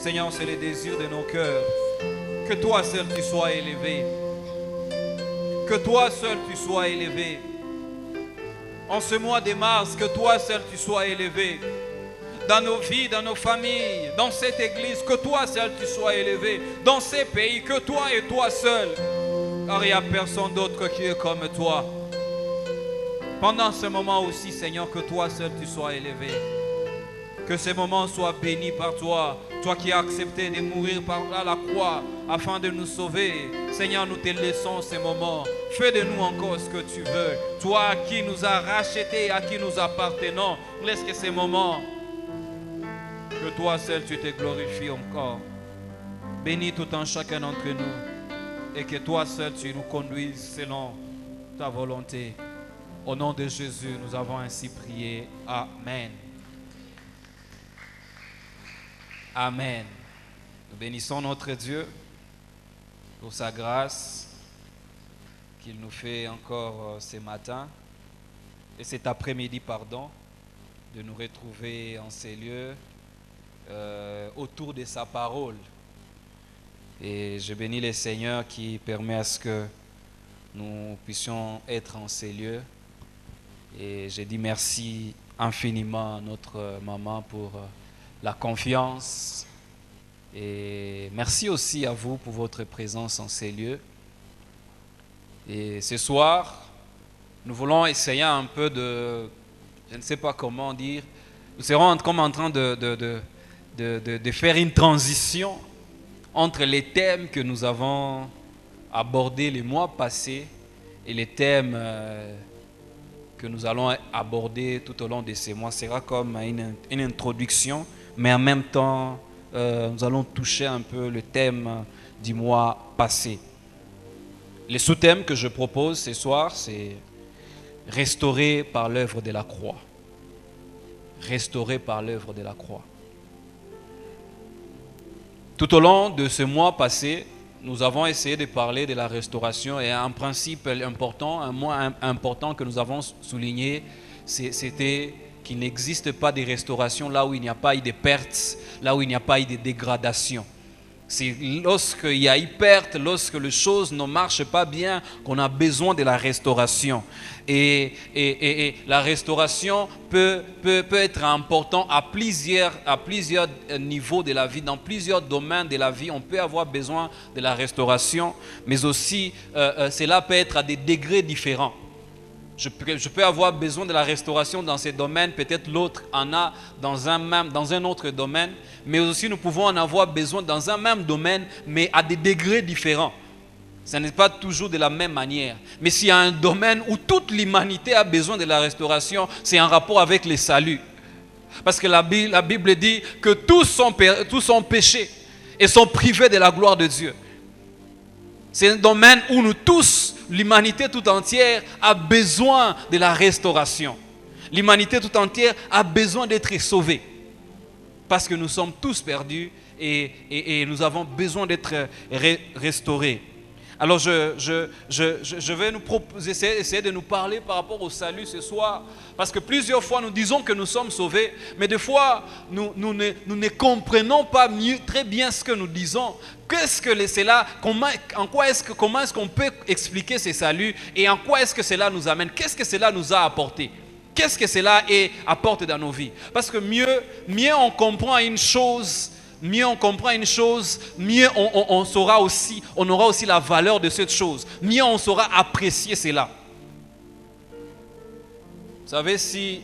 Seigneur, c'est le désir de nos cœurs. Que toi seul tu sois élevé. Que toi seul tu sois élevé. En ce mois de mars, que toi seul tu sois élevé. Dans nos vies, dans nos familles, dans cette église, que toi seul tu sois élevé. Dans ces pays, que toi et toi seul. Car il n'y a personne d'autre qui est comme toi. Pendant ce moment aussi, Seigneur, que toi seul tu sois élevé. Que ce moment soit béni par toi. Toi qui as accepté de mourir par la croix afin de nous sauver. Seigneur, nous te laissons ce moment. Fais de nous encore ce que tu veux. Toi qui nous as rachetés, à qui nous appartenons. Laisse que ces moments, que toi seul tu te glorifies encore. Bénis tout un chacun d'entre nous. Et que toi seul tu nous conduises selon ta volonté. Au nom de Jésus, nous avons ainsi prié. Amen. Amen. Nous bénissons notre Dieu pour sa grâce qu'il nous fait encore ce matin et cet après-midi, de nous retrouver en ces lieux autour de sa parole. Et je bénis le Seigneur qui permet à ce que nous puissions être en ces lieux. Et je dis merci infiniment à notre maman pour la confiance. Et merci aussi à vous pour votre présence en ces lieux. Et ce soir, nous voulons essayer un peu de, je ne sais pas comment dire, nous serons comme en train de faire une transition entre les thèmes que nous avons abordés les mois passés et les thèmes que nous allons aborder tout au long de ces mois. Ce sera comme une introduction, mais en même temps, nous allons toucher un peu le thème du mois passé. Les sous-thèmes que je propose ce soir, c'est restaurer par l'œuvre de la croix. Restaurer par l'œuvre de la croix. Tout au long de ce mois passé, nous avons essayé de parler de la restauration et un principe important, un mot important que nous avons souligné, c'était qu'il n'existe pas de restauration là où il n'y a pas eu de pertes, là où il n'y a pas eu de dégradation. C'est lorsqu'il y a eu perte, lorsque les choses ne marchent pas bien, qu'on a besoin de la restauration. Et la restauration peut être importante à plusieurs niveaux de la vie, dans plusieurs domaines de la vie. On peut avoir besoin de la restauration, mais aussi cela peut être à des degrés différents. Je peux avoir besoin de la restauration dans ces domaines, peut-être l'autre en a dans un autre domaine, mais aussi nous pouvons en avoir besoin dans un même domaine, mais à des degrés différents. Ce n'est pas toujours de la même manière. Mais s'il y a un domaine où toute l'humanité a besoin de la restauration, c'est en rapport avec le salut. Parce que la Bible dit que tous sont péchés et sont privés de la gloire de Dieu. C'est un domaine où nous tous, l'humanité tout entière, a besoin de la restauration. L'humanité tout entière a besoin d'être sauvée. Parce que nous sommes tous perdus et nous avons besoin d'être restaurés. Alors je vais essayer de nous parler par rapport au salut ce soir. Parce que plusieurs fois nous disons que nous sommes sauvés, mais des fois nous ne comprenons pas très bien ce que nous disons. Qu'est-ce que c'est là? Comment est-ce qu'on peut expliquer ce salut et en quoi est-ce que cela nous amène? Qu'est-ce que cela nous a apporté? Qu'est-ce que cela apporte dans nos vies? Parce que mieux on comprend une chose, mieux on saura aussi, on aura aussi la valeur de cette chose. Mieux on saura apprécier cela. Vous savez, si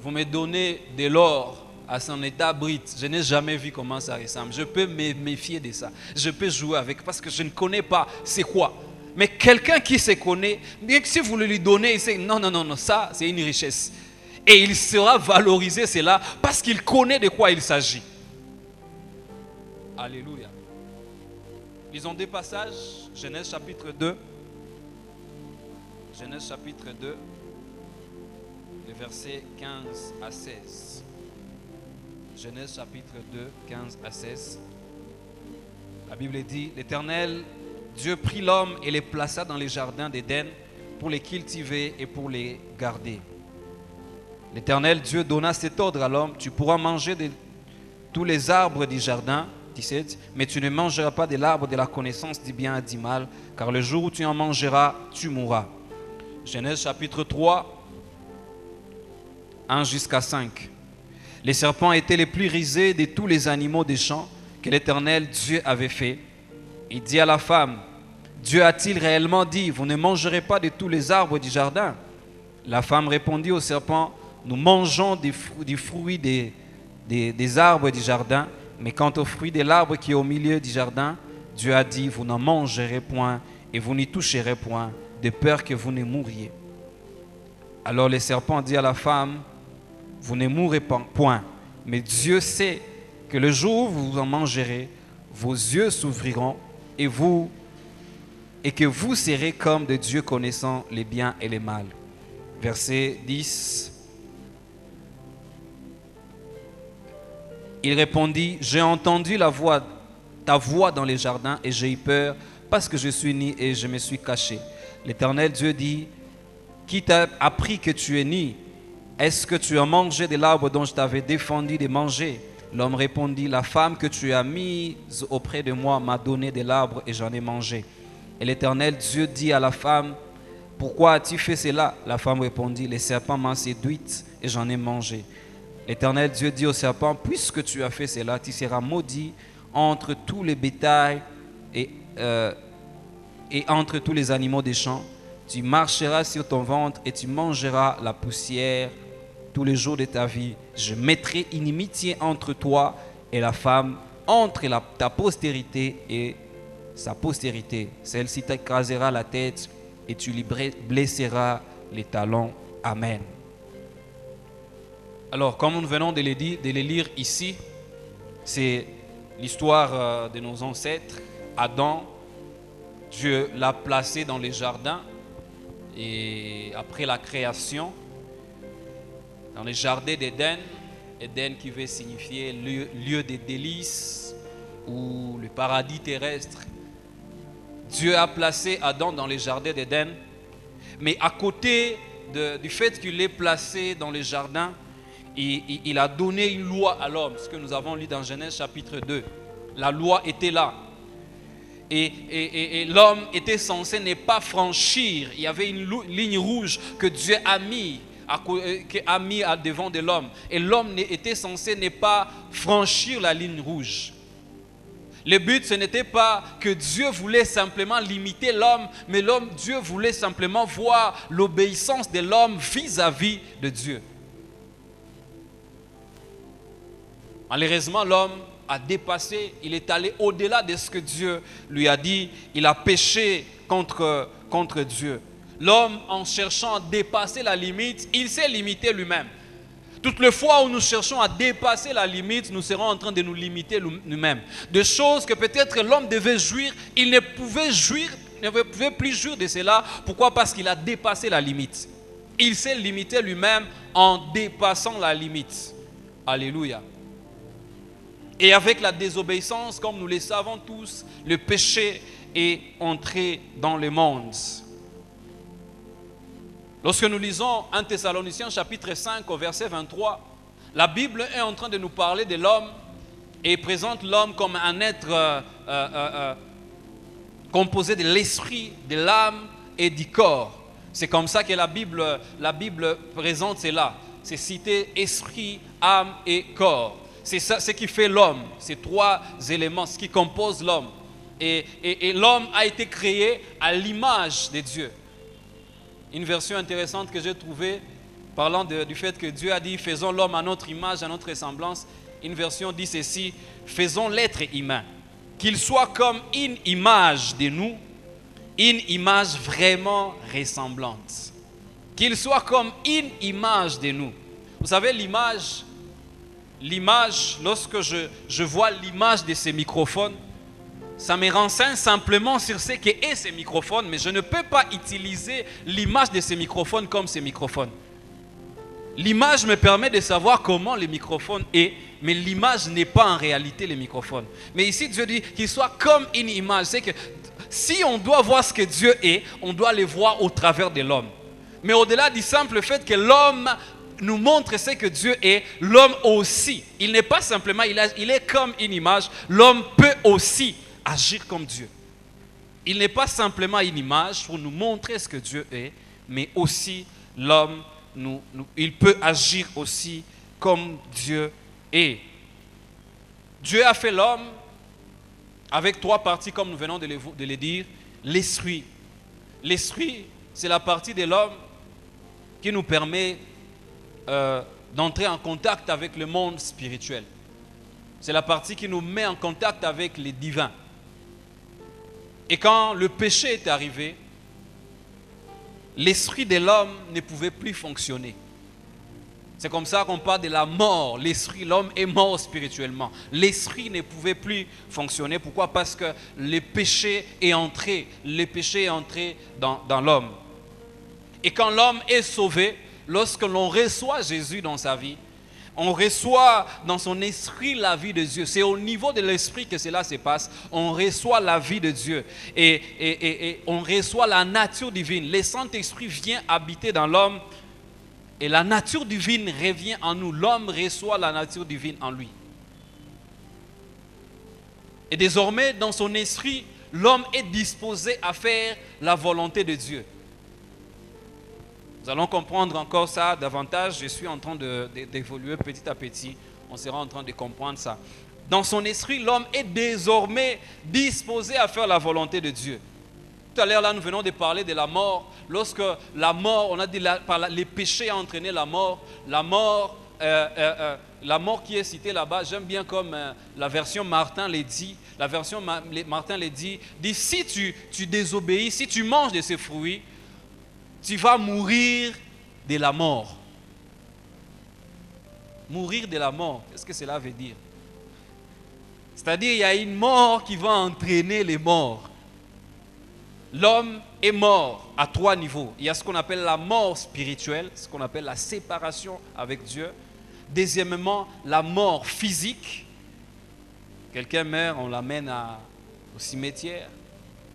vous me donnez de l'or à son état brut, je n'ai jamais vu comment ça ressemble. Je peux me méfier de ça. Je peux jouer avec parce que je ne connais pas c'est quoi. Mais quelqu'un qui se connaît, bien que si vous le lui donnez, il sait non, ça c'est une richesse. Et il sera valorisé cela parce qu'il connaît de quoi il s'agit. Alléluia. Lisons des passages. Genèse chapitre 2. Genèse chapitre 2. Les versets 15 à 16. Genèse chapitre 2, 15 à 16. La Bible dit, l'Éternel, Dieu prit l'homme et les plaça dans les jardins d'Éden pour les cultiver et pour les garder. L'Éternel Dieu donna cet ordre à l'homme, tu pourras manger tous les arbres du jardin, 17, mais tu ne mangeras pas de l'arbre de la connaissance du bien et du mal, car le jour où tu en mangeras, tu mourras. Genèse chapitre 3, 1 jusqu'à 5. Les serpents étaient les plus rusés de tous les animaux des champs que l'Éternel Dieu avait fait. Il dit à la femme, Dieu a-t-il réellement dit, vous ne mangerez pas de tous les arbres du jardin? La femme répondit au serpent, nous mangeons du fruit des arbres du jardin, mais quant au fruit de l'arbre qui est au milieu du jardin, Dieu a dit, vous n'en mangerez point et vous n'y toucherez point, de peur que vous ne mouriez. Alors le serpent dit à la femme, vous ne mourrez point, mais Dieu sait que le jour où vous en mangerez, vos yeux s'ouvriront et que vous serez comme de Dieu connaissant les biens et les mal. Verset 10. Il répondit, j'ai entendu ta voix dans les jardins et j'ai eu peur parce que je suis nu et je me suis caché. L'Éternel Dieu dit, qui t'a appris que tu es nu? Est-ce que tu as mangé de l'arbre dont je t'avais défendu de manger? L'homme répondit, la femme que tu as mise auprès de moi m'a donné de l'arbre et j'en ai mangé. Et l'Éternel Dieu dit à la femme, pourquoi as-tu fait cela? La femme répondit, le serpent m'a séduite et j'en ai mangé. L'Éternel Dieu dit au serpent, puisque tu as fait cela, tu seras maudit entre tous les bétails et entre tous les animaux des champs. Tu marcheras sur ton ventre et tu mangeras la poussière tous les jours de ta vie. Je mettrai inimitié entre toi et la femme, entre ta postérité et sa postérité. Celle-ci t'écrasera la tête et tu lui blesseras les talons. Amen. Alors, comme nous venons de les lire ici, c'est l'histoire de nos ancêtres. Adam, Dieu l'a placé dans les jardins et après la création, dans les jardins d'Éden, Éden qui veut signifier lieu de délices ou le paradis terrestre. Dieu a placé Adam dans les jardins d'Éden, mais à côté du fait qu'il l'ait placé dans les jardins, il a donné une loi à l'homme, ce que nous avons lu dans Genèse chapitre 2. La loi était là. Et l'homme était censé ne pas franchir. Il y avait une ligne rouge que Dieu a mis devant de l'homme. Et l'homme était censé ne pas franchir la ligne rouge. Le but, ce n'était pas que Dieu voulait simplement limiter l'homme, mais Dieu voulait simplement voir l'obéissance de l'homme vis-à-vis de Dieu. Malheureusement, l'homme a dépassé, il est allé au-delà de ce que Dieu lui a dit. Il a péché contre Dieu. L'homme, en cherchant à dépasser la limite, il s'est limité lui-même. Toutes les fois où nous cherchons à dépasser la limite, nous serons en train de nous limiter nous-mêmes. Des choses que peut-être l'homme devait jouir, il ne pouvait plus jouir de cela. Pourquoi? Parce qu'il a dépassé la limite. Il s'est limité lui-même en dépassant la limite. Alléluia. Et avec la désobéissance, comme nous le savons tous, le péché est entré dans le monde. Lorsque nous lisons 1 Thessaloniciens chapitre 5 au verset 23, la Bible est en train de nous parler de l'homme et présente l'homme comme un être composé de l'esprit, de l'âme et du corps. C'est comme ça que la Bible présente cela. C'est cité esprit, âme et corps. C'est ça ce qui fait l'homme, ces trois éléments, ce qui compose l'homme. Et l'homme a été créé à l'image de Dieu. Une version intéressante que j'ai trouvée, parlant du fait que Dieu a dit « Faisons l'homme à notre image, à notre ressemblance ». Une version dit ceci « Faisons l'être humain, qu'il soit comme une image de nous, une image vraiment ressemblante. Qu'il soit comme une image de nous. » Vous savez, l'image, lorsque je vois l'image de ces microphones, ça me renseigne simplement sur ce qu'est ces microphones, mais je ne peux pas utiliser l'image de ces microphones comme ces microphones. L'image me permet de savoir comment le microphone est, mais l'image n'est pas en réalité le microphone. Mais ici, Dieu dit qu'il soit comme une image. C'est que si on doit voir ce que Dieu est, on doit le voir au travers de l'homme. Mais au-delà du simple fait que l'homme nous montre ce que Dieu est, l'homme aussi. Il n'est pas simplement, il est comme une image, l'homme peut aussi agir comme Dieu. Il n'est pas simplement une image pour nous montrer ce que Dieu est, mais aussi l'homme, il peut agir aussi comme Dieu est. Dieu a fait l'homme avec 3 parties, comme nous venons de les dire. L'esprit. L'esprit, c'est la partie de l'homme qui nous permet d'entrer en contact avec le monde spirituel. C'est la partie qui nous met en contact avec les divins. Et quand le péché est arrivé, l'esprit de l'homme ne pouvait plus fonctionner. C'est comme ça qu'on parle de la mort. L'esprit, l'homme est mort spirituellement. L'esprit ne pouvait plus fonctionner. Pourquoi? Parce que le péché est entré. Le péché est entré dans l'homme. Et quand l'homme est sauvé, lorsque l'on reçoit Jésus dans sa vie, on reçoit dans son esprit la vie de Dieu. C'est au niveau de l'esprit que cela se passe. On reçoit la vie de Dieu. Et on reçoit la nature divine. Le Saint-Esprit vient habiter dans l'homme. Et la nature divine revient en nous. L'homme reçoit la nature divine en lui. Et désormais, dans son esprit, l'homme est disposé à faire la volonté de Dieu. Nous allons comprendre encore ça davantage. Je suis en train d'évoluer petit à petit. On sera en train de comprendre ça. Dans son esprit, l'homme est désormais disposé à faire la volonté de Dieu. Tout à l'heure, là, nous venons de parler de la mort. Lorsque la mort, on a dit les péchés ont entraîné la mort. La mort qui est citée là-bas, j'aime bien comme la version Martin les dit. La version Martin les dit si tu désobéis, si tu manges de ces fruits, tu vas mourir de la mort. Mourir de la mort, qu'est-ce que cela veut dire? C'est-à-dire, il y a une mort qui va entraîner les morts. L'homme est mort à 3 niveaux. Il y a ce qu'on appelle la mort spirituelle, ce qu'on appelle la séparation avec Dieu. Deuxièmement, la mort physique. Quelqu'un meurt, on l'amène au cimetière.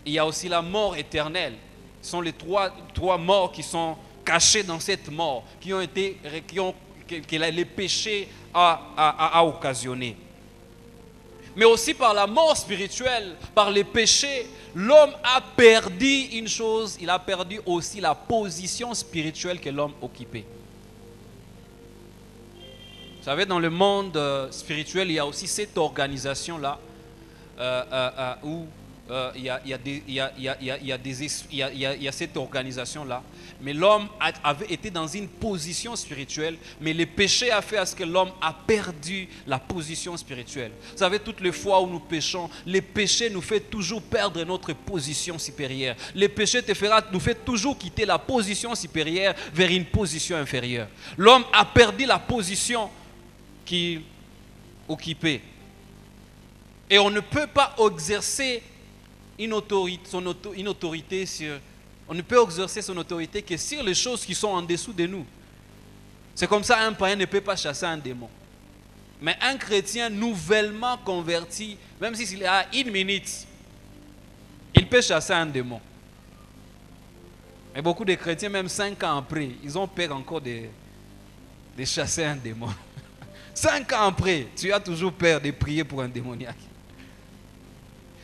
Il y a aussi la mort éternelle. Ce sont les trois morts qui sont cachés dans cette mort, que les péchés a occasionné. Mais aussi par la mort spirituelle, par les péchés, l'homme a perdu une chose, il a perdu aussi la position spirituelle que l'homme occupait. Vous savez, dans le monde spirituel, il y a aussi cette organisation-là où il y a cette organisation-là. Mais l'homme avait été dans une position spirituelle, mais le péché a fait à ce que l'homme a perdu la position spirituelle. Vous savez, toutes les fois où nous péchons, le péché nous fait toujours perdre notre position supérieure. Le péché nous fait toujours quitter la position supérieure vers une position inférieure. L'homme a perdu la position qu'il occupait. Et on ne peut pas exercer une autorité sur... On ne peut exercer son autorité que sur les choses qui sont en dessous de nous. C'est comme ça, un païen ne peut pas chasser un démon. Mais un chrétien nouvellement converti, même s'il est à 1 minute, il peut chasser un démon. Mais beaucoup de chrétiens, même 5 ans après, ils ont peur encore de chasser un démon. 5 ans après, tu as toujours peur de prier pour un démoniaque.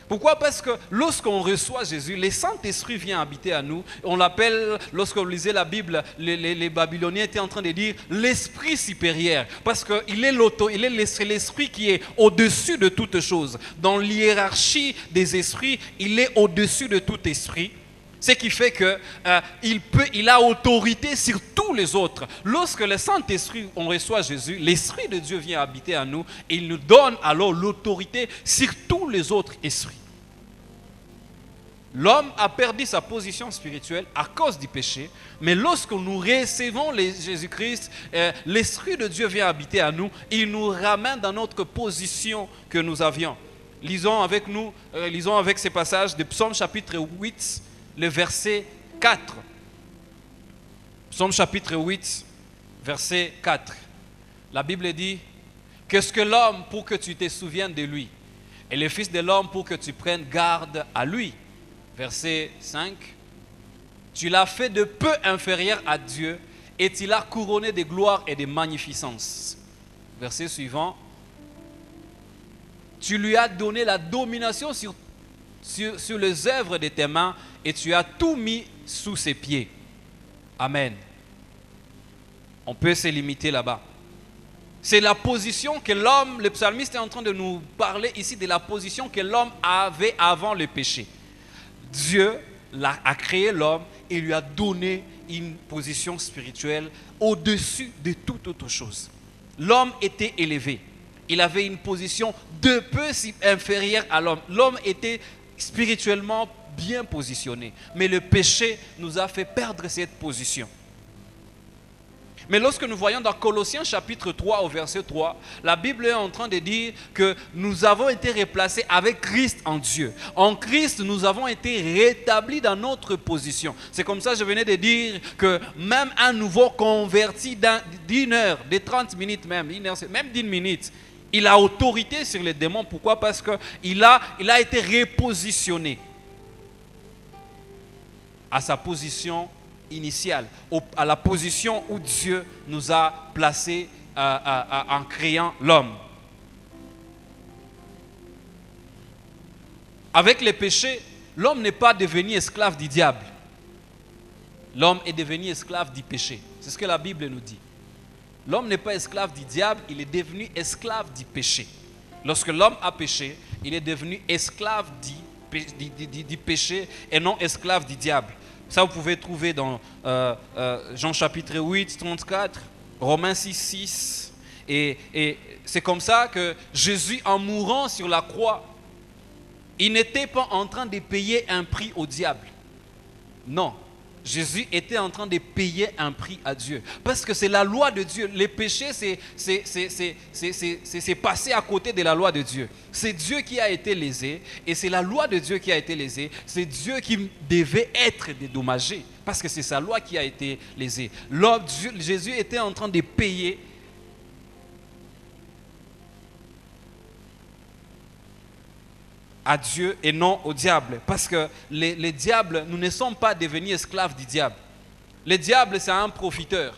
Pourquoi? Parce que lorsqu'on reçoit Jésus, le Saint-Esprit vient habiter à nous. On l'appelle, lorsqu'on lisait la Bible, les Babyloniens étaient en train de dire l'Esprit supérieur. Parce qu'il est l'Esprit qui est au-dessus de toutes choses. Dans l'hiérarchie des esprits, il est au-dessus de tout esprit. Ce qui fait qu'il a autorité sur tous les autres. Lorsque le Saint-Esprit, on reçoit Jésus, l'Esprit de Dieu vient habiter à nous et il nous donne alors l'autorité sur tous les autres esprits. L'homme a perdu sa position spirituelle à cause du péché, mais lorsque nous recevons Jésus-Christ, l'Esprit de Dieu vient habiter à nous, il nous ramène dans notre position que nous avions. Lisons avec ces passages de Psaume chapitre 8, le verset 4. Psaume chapitre 8, verset 4. La Bible dit: qu'est-ce que l'homme pour que tu te souviennes de lui, et le Fils de l'homme pour que tu prennes garde à lui. Verset 5. Tu l'as fait de peu inférieur à Dieu, et tu l'as couronné de gloire et de magnificence. Verset suivant. Tu lui as donné la domination sur les œuvres de tes mains et tu as tout mis sous ses pieds. Amen. On peut se limiter là-bas. C'est la position que l'homme, le psalmiste est en train de nous parler ici de la position que l'homme avait avant le péché. Dieu a créé l'homme et lui a donné une position spirituelle au-dessus de toute autre chose. L'homme était élevé. Il avait une position de peu inférieure à l'homme. L'homme était spirituellement bien positionné. Mais le péché nous a fait perdre cette position. Mais lorsque nous voyons dans Colossiens chapitre 3 au verset 3, la Bible est en train de dire que nous avons été replacés avec Christ en Dieu. En Christ, nous avons été rétablis dans notre position. C'est comme ça que je venais de dire que même un nouveau converti d'une heure, de 30 minutes même, même d'une minute, il a autorité sur les démons. Pourquoi? Parce qu'il a été repositionné à sa position initiale, à la position où Dieu nous a placés en créant l'homme. Avec le péché, l'homme n'est pas devenu esclave du diable. L'homme est devenu esclave du péché. C'est ce que la Bible nous dit. L'homme n'est pas esclave du diable, il est devenu esclave du péché. Lorsque l'homme a péché, il est devenu esclave du péché et non esclave du diable. Ça, vous pouvez trouver dans Jean chapitre 8, 34, Romains 6, 6. Et c'est comme ça que Jésus, en mourant sur la croix, il n'était pas en train de payer un prix au diable. Non. Jésus était en train de payer un prix à Dieu. Parce que c'est la loi de Dieu. Les péchés, c'est passé à côté de la loi de Dieu. C'est Dieu qui a été lésé. Et c'est la loi de Dieu qui a été lésée. C'est Dieu qui devait être dédommagé. Parce que c'est sa loi qui a été lésée. Jésus était en train de payer à Dieu et non au diable. Parce que les diables, nous ne sommes pas devenus esclaves du diable. Le diable, c'est un profiteur.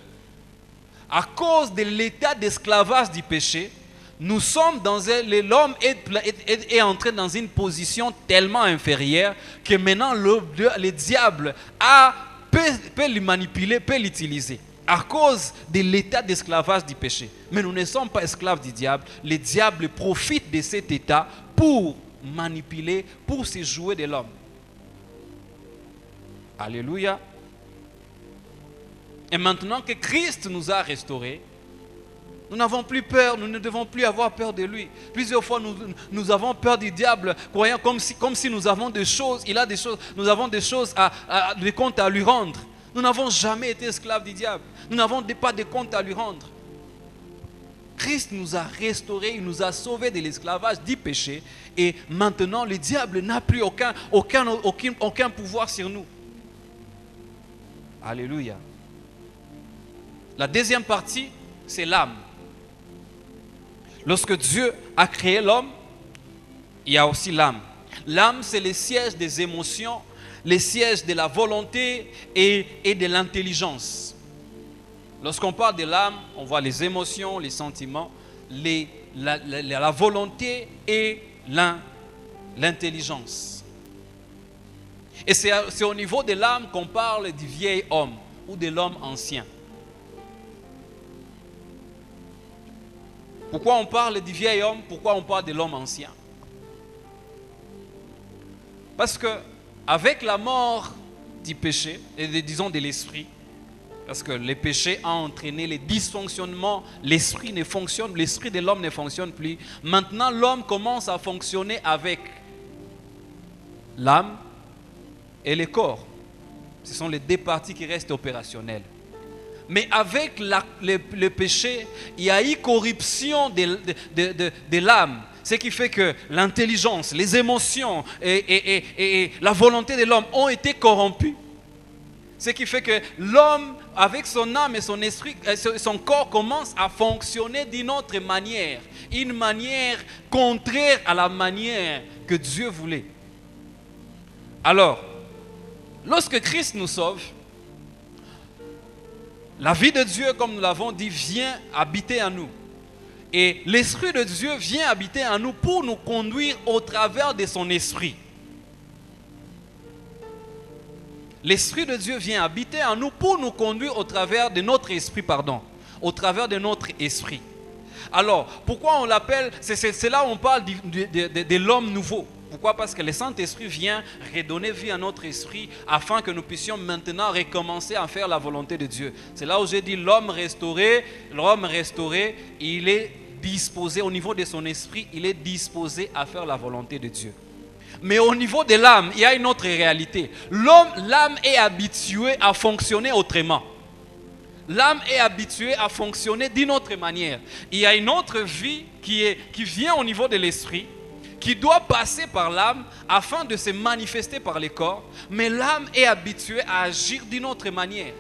À cause de l'état d'esclavage du péché, nous sommes l'homme est entré dans une position tellement inférieure que maintenant le diable peut le manipuler, peut l'utiliser. À cause de l'état d'esclavage du péché. Mais nous ne sommes pas esclaves du diable. Le diable profite de cet état pour manipuler, pour se jouer de l'homme. Alléluia. Et maintenant que Christ nous a restaurés, nous n'avons plus peur, nous ne devons plus avoir peur de lui. Plusieurs fois, nous avons peur du diable, croyant comme si nous avons des choses, nous avons des choses des comptes à lui rendre. Nous n'avons jamais été esclaves du diable. Nous n'avons pas de comptes à lui rendre. Christ nous a restaurés, il nous a sauvés de l'esclavage du péché. Et maintenant, le diable n'a plus aucun pouvoir sur nous. Alléluia. La deuxième partie, c'est l'âme. Lorsque Dieu a créé l'homme, il y a aussi l'âme. L'âme, c'est le siège des émotions, le siège de la volonté et de l'intelligence. Lorsqu'on parle de l'âme, on voit les émotions, les sentiments, la volonté et l'intelligence. Et c'est au niveau de l'âme qu'on parle du vieil homme ou de l'homme ancien. Pourquoi on parle du vieil homme? Pourquoi on parle de l'homme ancien? Parce que avec la mort du péché, et disons de l'esprit, parce que le péché a entraîné les dysfonctionnements, l'esprit de l'homme ne fonctionne plus. Maintenant, l'homme commence à fonctionner avec l'âme et le corps. Ce sont les deux parties qui restent opérationnelles. Mais avec le péché, il y a eu corruption de l'âme. Ce qui fait que l'intelligence, les émotions et la volonté de l'homme ont été corrompues. Ce qui fait que l'homme, avec son âme et son esprit, son corps commence à fonctionner d'une autre manière. Une manière contraire à la manière que Dieu voulait. Alors, lorsque Christ nous sauve, La vie de Dieu, comme nous l'avons dit, vient habiter en nous. Et l'Esprit de Dieu vient habiter en nous pour nous conduire au travers de son esprit. L'Esprit de Dieu vient habiter en nous pour nous conduire au travers de notre esprit, au travers de notre esprit. Alors, pourquoi on l'appelle, c'est là où on parle de l'homme nouveau. Pourquoi? Parce que le Saint-Esprit vient redonner vie à notre esprit afin que nous puissions maintenant recommencer à faire la volonté de Dieu. C'est là où j'ai dit l'homme restauré, il est disposé, au niveau de son esprit, il est disposé à faire la volonté de Dieu. Mais au niveau de l'âme, il y a une autre réalité. L'âme est habituée à fonctionner autrement. L'âme est habituée à fonctionner d'une autre manière. Il y a une autre vie qui vient au niveau de l'esprit, qui doit passer par l'âme afin de se manifester par le corps. Mais l'âme est habituée à agir d'une autre manière.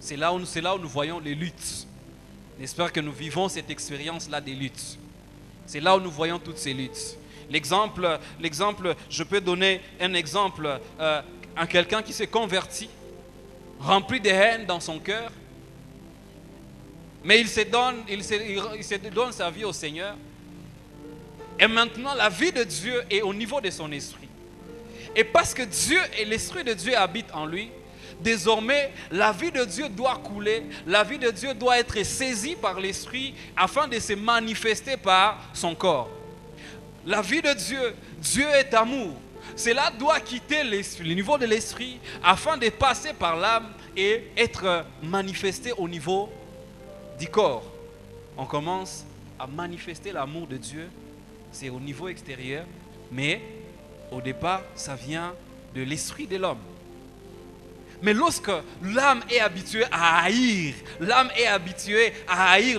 C'est là où nous voyons les luttes. J'espère que nous vivons cette expérience-là des luttes. C'est là où nous voyons toutes ces luttes. L'exemple, je peux donner un exemple à quelqu'un qui s'est converti, rempli de haine dans son cœur, mais il se donne sa vie au Seigneur. Et maintenant, la vie de Dieu est au niveau de son esprit. Et parce que Dieu et l'Esprit de Dieu habitent en lui, désormais, la vie de Dieu doit couler, la vie de Dieu doit être saisie par l'Esprit afin de se manifester par son corps. La vie de Dieu, Dieu est amour. Cela doit quitter le niveau de l'Esprit afin de passer par l'âme et être manifesté au niveau du corps. On commence à manifester l'amour de Dieu, c'est au niveau extérieur, mais au départ, ça vient de l'esprit de l'homme. Mais lorsque l'âme est habituée à haïr,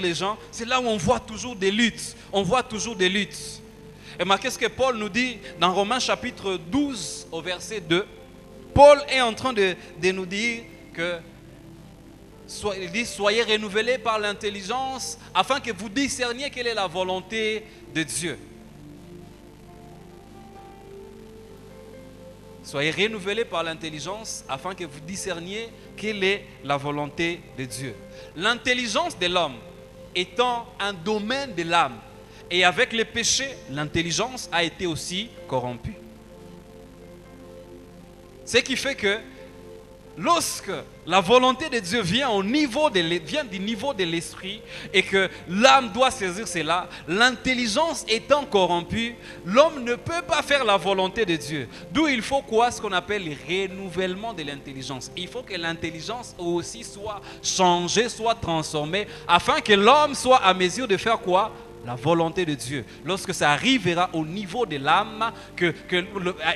les gens, c'est là où on voit toujours des luttes. Et remarquez ce que Paul nous dit dans Romains chapitre 12 au verset 2. Paul est en train de nous dire que il dit, soyez renouvelés par l'intelligence afin que vous discerniez quelle est la volonté de Dieu. Soyez renouvelés par l'intelligence afin que vous discerniez quelle est la volonté de Dieu. L'intelligence de l'homme étant un domaine de l'âme, et avec le péché, l'intelligence a été aussi corrompue. Ce qui fait que lorsque la volonté de Dieu vient du niveau de l'esprit et que l'âme doit saisir cela, l'intelligence étant corrompue, l'homme ne peut pas faire la volonté de Dieu. D'où il faut ce qu'on appelle le renouvellement de l'intelligence. Il faut que l'intelligence aussi soit changée, soit transformée, afin que l'homme soit à mesure de faire quoi? La volonté de Dieu. Lorsque ça arrivera au niveau de l'âme,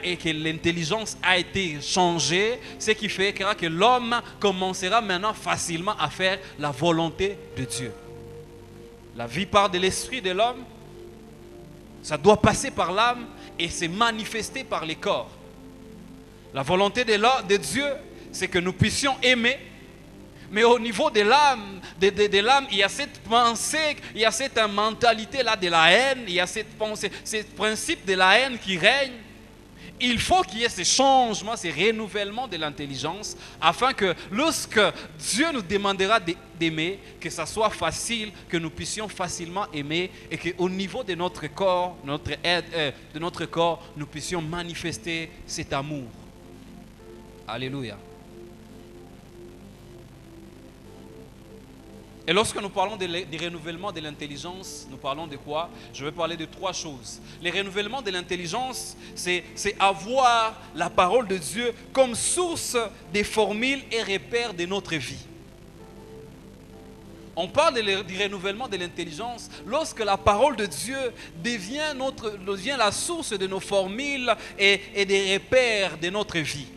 et que l'intelligence a été changée, ce qui fait que l'homme commencera maintenant facilement à faire la volonté de Dieu. La vie part de l'esprit de l'homme, ça doit passer par l'âme et se manifester par les corps. La volonté de Dieu, c'est que nous puissions aimer. Mais au niveau de l'âme, il y a cette pensée, il y a cette mentalité-là de la haine, il y a cette pensée, ce principe de la haine qui règne. Il faut qu'il y ait ce changement, ce renouvellement de l'intelligence, afin que lorsque Dieu nous demandera d'aimer, que ça soit facile, que nous puissions facilement aimer, et qu'au niveau de notre corps, nous puissions manifester cet amour. Alléluia. Et lorsque nous parlons du renouvellement de l'intelligence, nous parlons de quoi? Je vais parler de 3 choses. Le renouvellement de l'intelligence, c'est avoir la parole de Dieu comme source des formules et repères de notre vie. On parle du renouvellement de l'intelligence lorsque la parole de Dieu devient la source de nos formules et des repères de notre vie.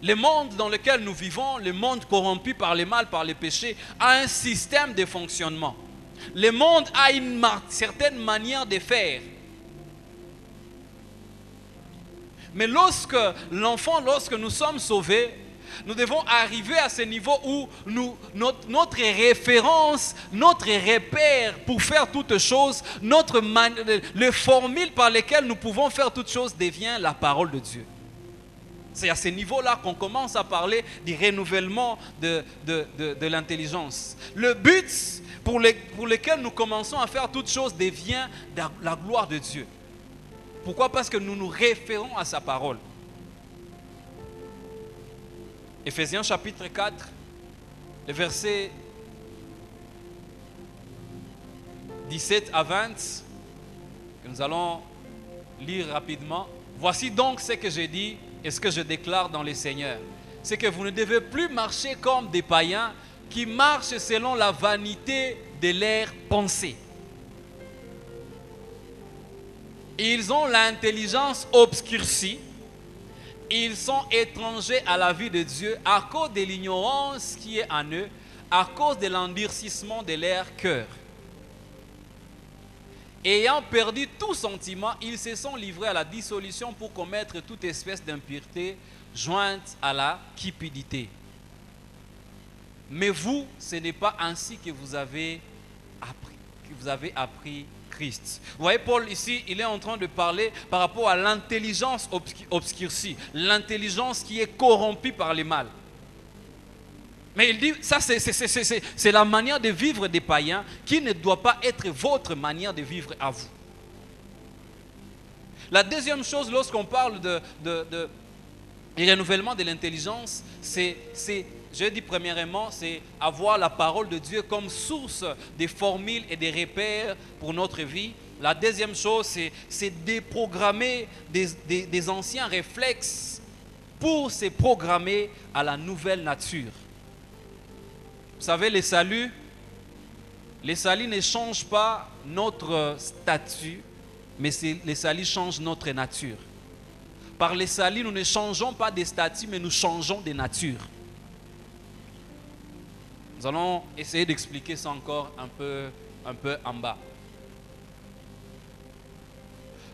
Le monde dans lequel nous vivons, le monde corrompu par le mal, par le péché, a un système de fonctionnement. Le monde a une certaine manière de faire. Mais lorsque nous sommes sauvés, nous devons arriver à ce niveau où notre référence, notre repère pour faire toutes choses, les formules par lesquelles nous pouvons faire toutes choses devient la parole de Dieu. C'est à ce niveau-là qu'on commence à parler du renouvellement de l'intelligence. Le but pour lequel nous commençons à faire toutes choses devient la gloire de Dieu. Pourquoi? Parce que nous nous référons à sa parole. Éphésiens chapitre 4, le verset 17 à 20, que nous allons lire rapidement. Voici donc ce que j'ai dit et ce que je déclare dans le Seigneur. C'est que vous ne devez plus marcher comme des païens qui marchent selon la vanité de leurs pensées. Ils ont l'intelligence obscurcie. Ils sont étrangers à la vie de Dieu à cause de l'ignorance qui est en eux, à cause de l'endurcissement de leur cœur. Ayant perdu tout sentiment, ils se sont livrés à la dissolution pour commettre toute espèce d'impureté jointe à la cupidité. Mais vous, ce n'est pas ainsi que vous avez appris Christ. Vous voyez, Paul ici, il est en train de parler par rapport à l'intelligence obscurcie, l'intelligence qui est corrompue par le mal. Mais il dit, ça c'est la manière de vivre des païens qui ne doit pas être votre manière de vivre à vous. La deuxième chose, lorsqu'on parle du renouvellement de l'intelligence, je dis premièrement, c'est avoir la parole de Dieu comme source des formules et des repères pour notre vie. La deuxième chose, c'est déprogrammer des anciens réflexes pour se programmer à la nouvelle nature. Vous savez, les saluts ne changent pas notre statut, mais les saluts changent notre nature. Par les saluts, nous ne changeons pas de statut, mais nous changeons de nature. Nous allons essayer d'expliquer ça encore un peu en bas.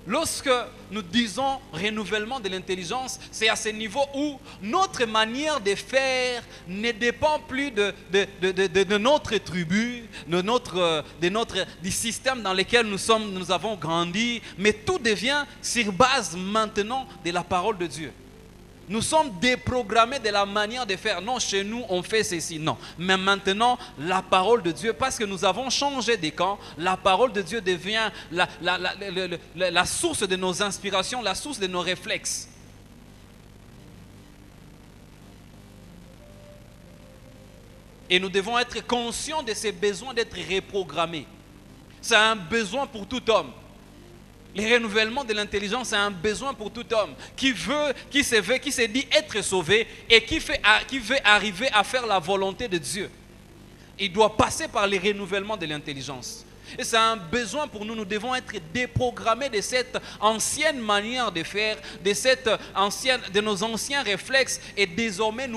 Lorsque nous disons renouvellement de l'intelligence, c'est à ce niveau où notre manière de faire ne dépend plus de notre tribu, du système dans lequel nous avons grandi, mais tout devient sur base maintenant de la parole de Dieu. Nous sommes déprogrammés de la manière de faire. Non, chez nous, on fait ceci. Non. Mais maintenant, la parole de Dieu, parce que nous avons changé de camp, la parole de Dieu devient la source de nos inspirations, la source de nos réflexes. Et nous devons être conscients de ce besoin d'être reprogrammés. C'est un besoin pour tout homme. Le renouvellement de l'intelligence est un besoin pour tout homme qui se dit être sauvé et qui veut arriver à faire la volonté de Dieu. Il doit passer par le renouvellement de l'intelligence. Et c'est un besoin pour nous. Nous devons être déprogrammés de cette ancienne manière de faire, de nos anciens réflexes et désormais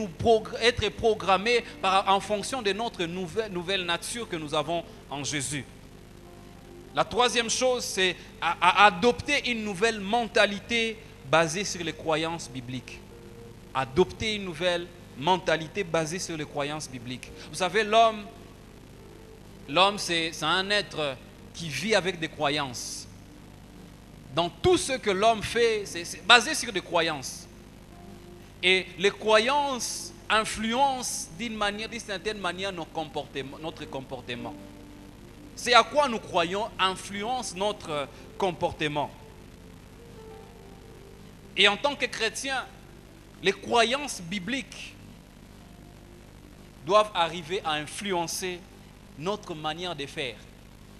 être programmés en fonction de notre nouvelle nature que nous avons en Jésus. La troisième chose, c'est adopter une nouvelle mentalité basée sur les croyances bibliques. Adopter une nouvelle mentalité basée sur les croyances bibliques. Vous savez, l'homme c'est un être qui vit avec des croyances. Dans tout ce que l'homme fait, c'est basé sur des croyances. Et les croyances influencent d'une certaine manière notre comportement. C'est à quoi nous croyons influence notre comportement. Et en tant que chrétiens, les croyances bibliques doivent arriver à influencer notre manière de faire.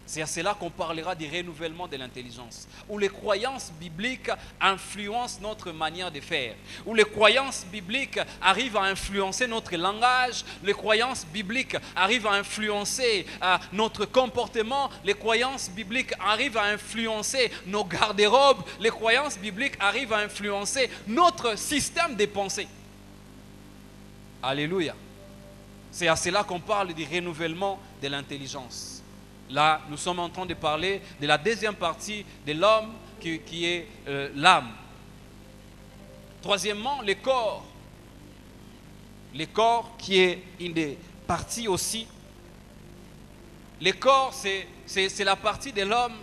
C'est à cela qu'on parlera du renouvellement de l'intelligence, où les croyances bibliques influencent notre manière de faire, où les croyances bibliques arrivent à influencer notre langage, les croyances bibliques arrivent à influencer notre comportement, les croyances bibliques arrivent à influencer nos garde-robes, les croyances bibliques arrivent à influencer notre système de pensée. Alléluia. C'est à cela qu'on parle du renouvellement de l'intelligence. Là, nous sommes en train de parler de la deuxième partie de l'homme qui est l'âme. Troisièmement, le corps. Le corps qui est une des parties aussi. Le corps, c'est la partie de l'homme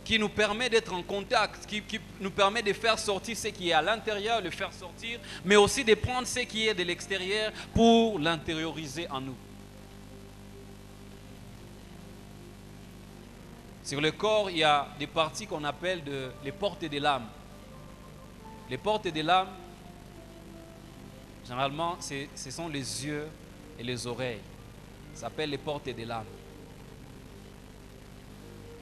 qui nous permet d'être en contact, qui nous permet de faire sortir ce qui est à l'intérieur, le faire sortir, mais aussi de prendre ce qui est de l'extérieur pour l'intérioriser en nous. Sur le corps, il y a des parties qu'on appelle les portes de l'âme. Les portes de l'âme, généralement, ce sont les yeux et les oreilles. Ça s'appelle les portes de l'âme.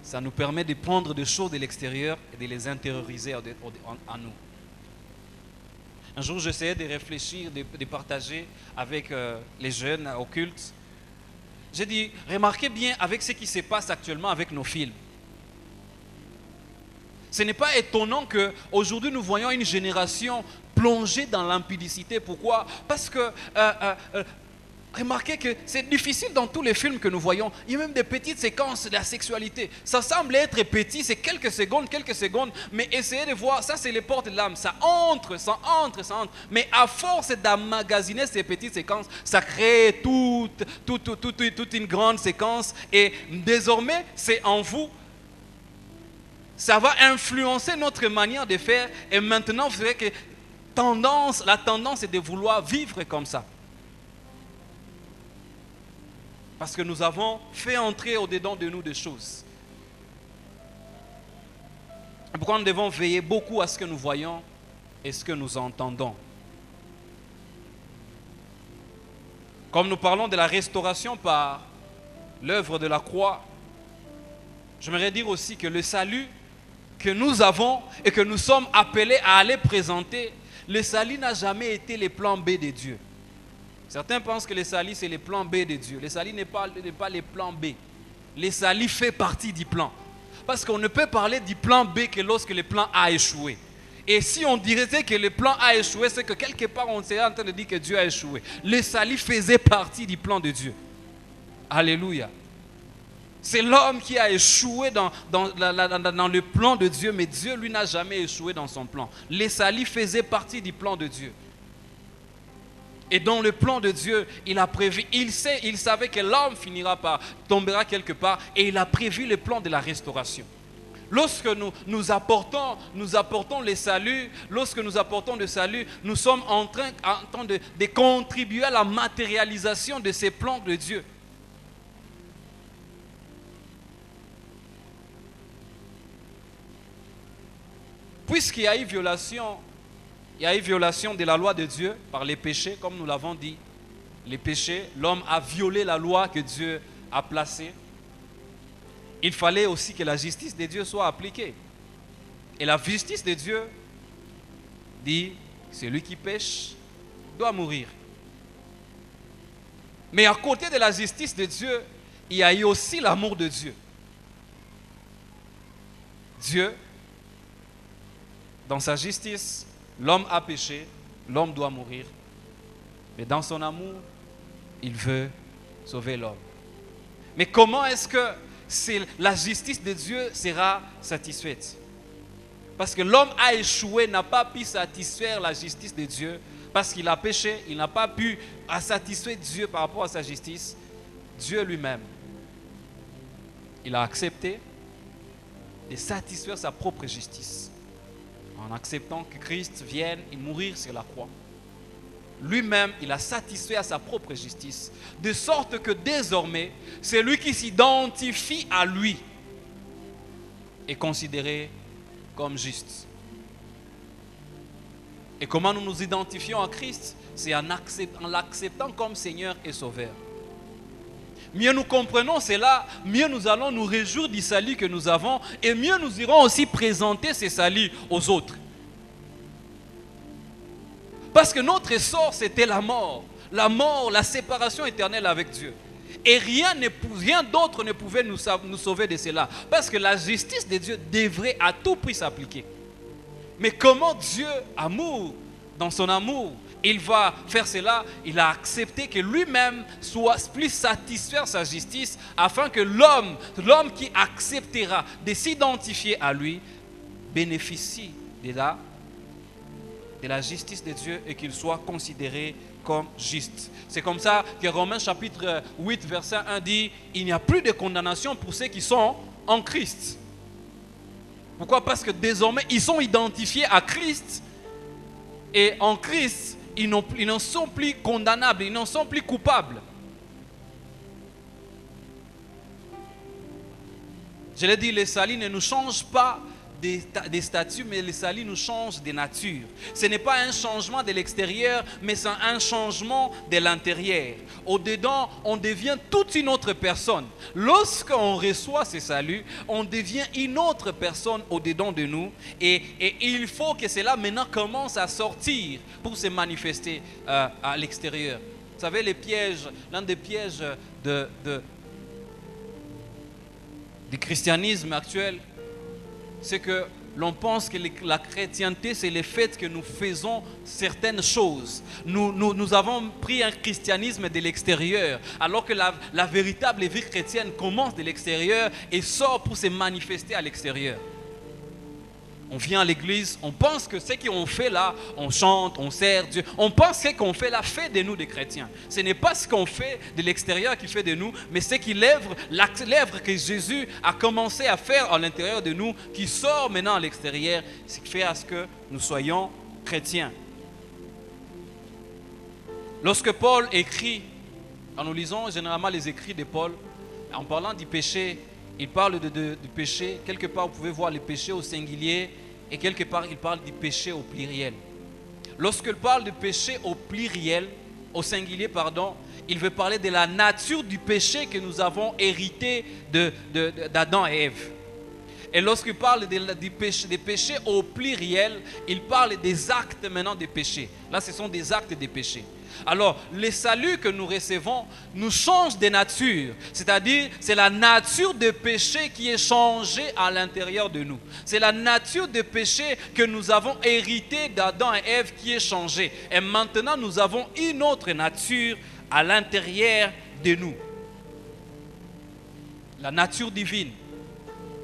Ça nous permet de prendre des choses de l'extérieur et de les intérioriser en nous. Un jour, j'essayais de réfléchir, de partager avec les jeunes au culte. J'ai dit, remarquez bien avec ce qui se passe actuellement avec nos films. Ce n'est pas étonnant qu'aujourd'hui nous voyons une génération plongée dans l'impudicité. Pourquoi? Parce que, remarquez que c'est difficile dans tous les films que nous voyons. Il y a même des petites séquences de la sexualité. Ça semble être petit, c'est quelques secondes, mais essayez de voir, ça c'est les portes de l'âme. Ça entre. Mais à force d'emmagasiner ces petites séquences, ça crée toute une grande séquence. Et désormais, c'est en vous. Ça va influencer notre manière de faire. Et maintenant, vous savez que la tendance est de vouloir vivre comme ça. Parce que nous avons fait entrer au-dedans de nous des choses. Et pourquoi nous devons veiller beaucoup à ce que nous voyons et ce que nous entendons. Comme nous parlons de la restauration par l'œuvre de la croix, j'aimerais dire aussi que le salut que nous avons et que nous sommes appelés à aller présenter, le salut n'a jamais été le plan B de Dieu. Certains pensent que le salut c'est le plan B de Dieu. Le salut n'est pas le plan B. Le salut fait partie du plan. Parce qu'on ne peut parler du plan B que lorsque le plan A a échoué. Et si on dirait que le plan A a échoué, c'est que quelque part on serait en train de dire que Dieu a échoué. Le salut faisait partie du plan de Dieu. Alléluia. C'est l'homme qui a échoué dans le plan de Dieu, mais Dieu, lui, n'a jamais échoué dans son plan. Le salut faisait partie du plan de Dieu. Et dans le plan de Dieu, il a prévu, il savait que l'homme tombera quelque part, et il a prévu le plan de la restauration. Lorsque nous apportons le salut, nous sommes en train de contribuer à la matérialisation de ces plans de Dieu. Puisqu'il y a eu violation de la loi de Dieu par les péchés, comme nous l'avons dit. Les péchés, l'homme a violé la loi que Dieu a placée. Il fallait aussi que la justice de Dieu soit appliquée. Et la justice de Dieu dit, celui qui pêche doit mourir. Mais à côté de la justice de Dieu, il y a eu aussi l'amour de Dieu. Dieu, dans sa justice, l'homme a péché, l'homme doit mourir. Mais dans son amour, il veut sauver l'homme. Mais comment est-ce que la justice de Dieu sera satisfaite? Parce que l'homme a échoué, n'a pas pu satisfaire la justice de Dieu. Parce qu'il a péché, il n'a pas pu satisfaire Dieu par rapport à sa justice. Dieu lui-même, il a accepté de satisfaire sa propre justice. En acceptant que Christ vienne et mourir sur la croix. Lui-même, il a satisfait à sa propre justice. De sorte que désormais, celui qui s'identifie à lui est considéré comme juste. Et comment nous nous identifions à Christ? C'est en l'acceptant comme Seigneur et Sauveur. Mieux nous comprenons cela, mieux nous allons nous réjouir du salut que nous avons et mieux nous irons aussi présenter ce salut aux autres. Parce que notre sort, c'était la mort, la séparation éternelle avec Dieu. Et rien d'autre ne pouvait nous sauver de cela. Parce que la justice de Dieu devrait à tout prix s'appliquer. Mais comment Dieu, dans son amour, il va faire cela? Il a accepté que lui-même puisse satisfaire sa justice afin que l'homme qui acceptera de s'identifier à lui bénéficie de la justice de Dieu et qu'il soit considéré comme juste. C'est comme ça que Romains chapitre 8 verset 1 dit: il n'y a plus de condamnation pour ceux qui sont en Christ. Pourquoi? Parce que désormais, ils sont identifiés à Christ. Et en Christ, ils n'en sont plus condamnables, ils n'en sont plus coupables. Je l'ai dit, les salis ne nous changent pas des statuts, mais les salis nous changent des natures. Ce n'est pas un changement de l'extérieur, mais c'est un changement de l'intérieur. Au-dedans, on devient toute une autre personne. Lorsqu'on reçoit ce salut, on devient une autre personne au-dedans de nous. Et il faut que cela maintenant commence à sortir pour se manifester à l'extérieur. Vous savez, les pièges, l'un des pièges du christianisme actuel, c'est que l'on pense que la chrétienté, c'est le fait que nous faisons certaines choses. Nous avons pris un christianisme de l'extérieur, alors que la véritable vie chrétienne commence de l'extérieur et sort pour se manifester à l'extérieur. On vient à l'église, on pense que ce qu'on fait là, on chante, on sert Dieu. On pense que ce qu'on fait là fait de nous des chrétiens. Ce n'est pas ce qu'on fait de l'extérieur qui fait de nous, mais ce qui l'œuvre que Jésus a commencé à faire à l'intérieur de nous, qui sort maintenant à l'extérieur, ce qui fait à ce que nous soyons chrétiens. Lorsque Paul écrit, quand nous lisons généralement les écrits de Paul, en parlant du péché, il parle du péché. Quelque part, vous pouvez voir le péché au singulier et quelque part, il parle du péché au pluriel. Lorsqu'il parle du péché au pluriel, au singulier, pardon, il veut parler de la nature du péché que nous avons hérité d'Adam et Ève. Et lorsqu'il parle des péchés au pluriel, il parle des actes maintenant des péchés. Là, ce sont des actes des péchés. Alors, les saluts que nous recevons nous changent de nature. C'est-à-dire, c'est la nature de péché qui est changée à l'intérieur de nous. C'est la nature de péché que nous avons hérité d'Adam et Ève qui est changée. Et maintenant, nous avons une autre nature à l'intérieur de nous. La nature divine.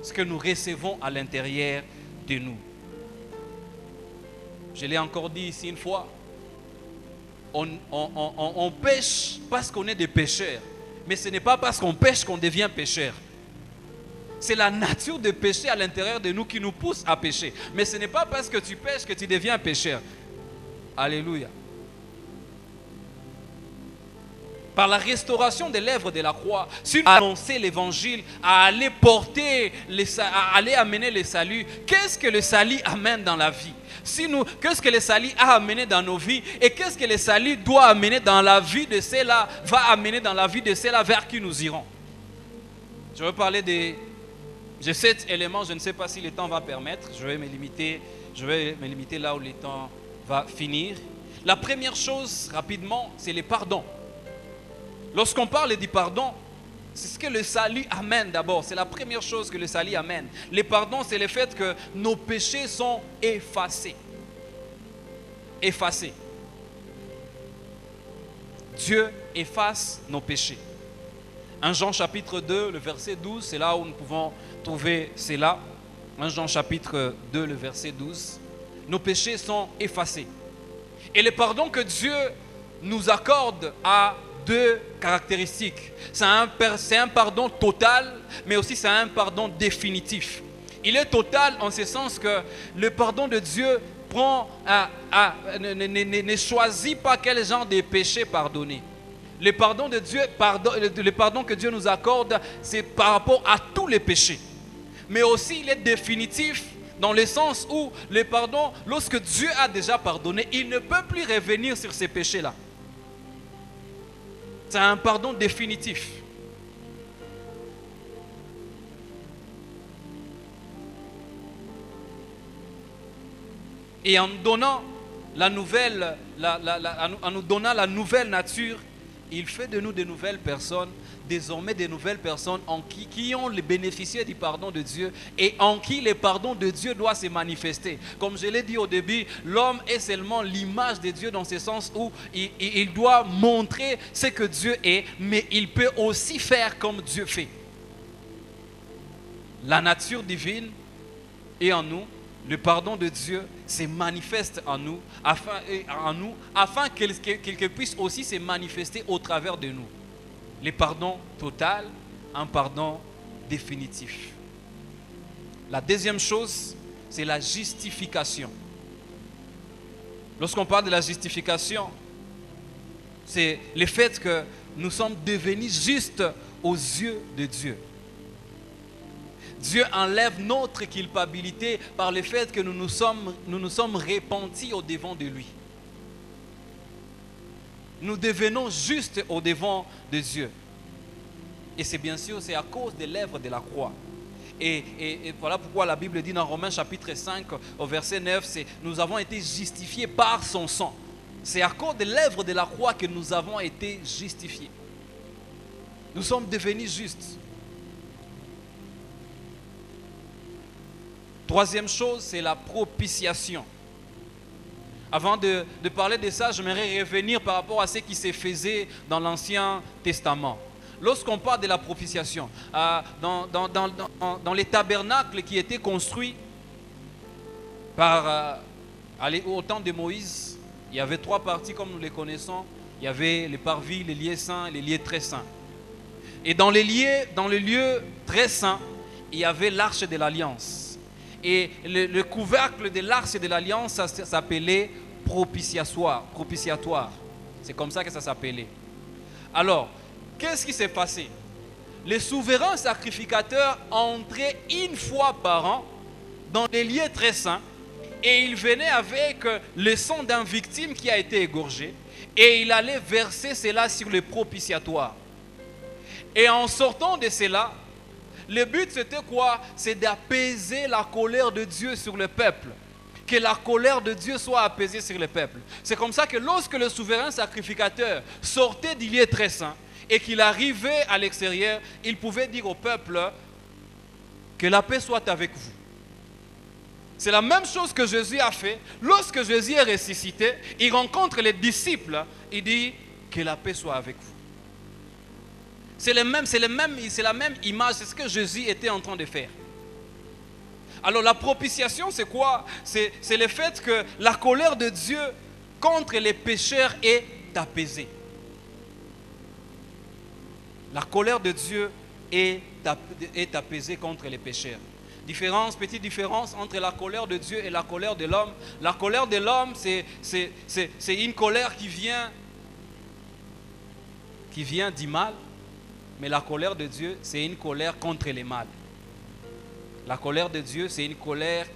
Ce que nous recevons à l'intérieur de nous. Je l'ai encore dit ici une fois. On pêche parce qu'on est des pécheurs. Mais ce n'est pas parce qu'on pêche qu'on devient pécheur. C'est la nature de péché à l'intérieur de nous qui nous pousse à pécher. Mais ce n'est pas parce que tu pêches que tu deviens pécheur. Alléluia. Par la restauration de l'œuvre de la croix, si nous annonçons l'évangile, à aller porter, à aller amener le salut, qu'est-ce que le salut amène dans la vie? Qu'est-ce que le salut a amené dans nos vies et qu'est-ce que le salut doit amener dans la vie de ceux-là, va amener dans la vie de ceux-là vers qui nous irons? Je vais parler de 7 éléments, je ne sais pas si le temps va permettre, je vais me limiter là où le temps va finir. La première chose, rapidement, c'est le pardon. Lorsqu'on parle du pardon, c'est ce que le salut amène d'abord. C'est la première chose que le salut amène. Le pardon, c'est le fait que nos péchés sont effacés. Effacés. Dieu efface nos péchés. 1 Jean chapitre 2, le verset 12, c'est là où nous pouvons trouver cela. 1 Jean chapitre 2, le verset 12. Nos péchés sont effacés. Et le pardon que Dieu nous accorde a deux caractéristiques. C'est un pardon total, mais aussi c'est un pardon définitif. Il est total en ce sens que le pardon de Dieu ne choisit pas quel genre de péché pardonner. Le pardon de Dieu, le pardon que Dieu nous accorde, c'est par rapport à tous les péchés. Mais aussi il est définitif dans le sens où le pardon, lorsque Dieu a déjà pardonné, il ne peut plus revenir sur ces péchés-là. C'est un pardon définitif. Et en donnant la nouvelle, en nous donnant la nouvelle nature, il fait de nous de nouvelles personnes, désormais des nouvelles personnes qui ont bénéficié du pardon de Dieu et en qui le pardon de Dieu doit se manifester. Comme je l'ai dit au début, l'homme est seulement l'image de Dieu dans ce sens où il doit montrer ce que Dieu est, mais il peut aussi faire comme Dieu fait. La nature divine est en nous. Le pardon de Dieu se manifeste en nous afin qu'il puisse aussi se manifester au travers de nous. Le pardon total, un pardon définitif. La deuxième chose, c'est la justification. Lorsqu'on parle de la justification, c'est le fait que nous sommes devenus justes aux yeux de Dieu. Dieu enlève notre culpabilité par le fait que nous nous sommes repentis au devant de lui. Nous devenons justes au devant de Dieu. Et c'est bien sûr, c'est à cause de l'œuvre de la croix. Et voilà pourquoi la Bible dit dans Romains chapitre 5 au verset 9, c'est nous avons été justifiés par son sang. C'est à cause de l'œuvre de la croix que nous avons été justifiés. Nous sommes devenus justes. Troisième chose, c'est la propitiation. Avant de parler de ça, j'aimerais revenir par rapport à ce qui se faisait dans l'Ancien Testament. Lorsqu'on parle de la propitiation, dans les tabernacles qui étaient construits au temps de Moïse, il y avait 3 parties comme nous les connaissons. Il y avait les parvis, les lieux saints et les lieux très saints. Et dans les lieux très saints, il y avait l'arche de l'alliance. Et le couvercle de l'arche de l'alliance, ça s'appelait propitiatoire. C'est comme ça que ça s'appelait. Alors, qu'est-ce qui s'est passé? Les souverains sacrificateurs entraient une fois par an dans les lieux très saints et ils venaient avec le sang d'une victime qui a été égorgée et il allait verser cela sur le propitiatoire. Et en sortant de cela, le but c'était quoi? C'est d'apaiser la colère de Dieu sur le peuple. Que la colère de Dieu soit apaisée sur le peuple. C'est comme ça que lorsque le souverain sacrificateur sortait du lieu très saint et qu'il arrivait à l'extérieur, il pouvait dire au peuple que la paix soit avec vous. C'est la même chose que Jésus a fait. Lorsque Jésus est ressuscité, il rencontre les disciples, il dit que la paix soit avec vous. C'est la même image, c'est ce que Jésus était en train de faire. Alors la propitiation, c'est quoi? C'est le fait que la colère de Dieu contre les pécheurs est apaisée. La colère de Dieu est apaisée contre les pécheurs. Petite différence entre la colère de Dieu et la colère de l'homme. La colère de l'homme, c'est une colère qui vient du mal. Mais la colère de Dieu, c'est une colère contre les mal. La colère de Dieu, c'est une colère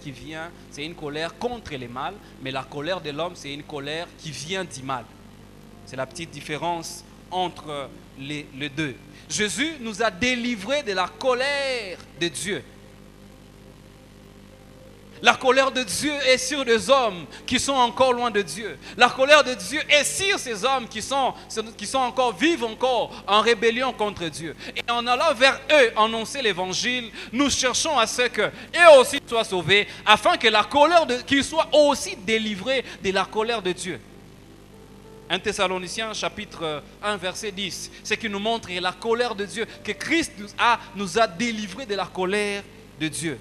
c'est une colère contre les mal. Mais la colère de l'homme, c'est une colère qui vient du mal. C'est la petite différence entre les deux. Jésus nous a délivrés de la colère de Dieu. La colère de Dieu est sur les hommes qui sont encore loin de Dieu. La colère de Dieu est sur ces hommes qui vivent encore en rébellion contre Dieu. Et en allant vers eux annoncer l'évangile, nous cherchons à ce qu'eux aussi soient sauvés, afin que qu'ils soient aussi délivrés de la colère de Dieu. 1 Thessaloniciens chapitre 1 verset 10, c'est qui nous montre la colère de Dieu, que Christ nous a délivrés de la colère de Dieu.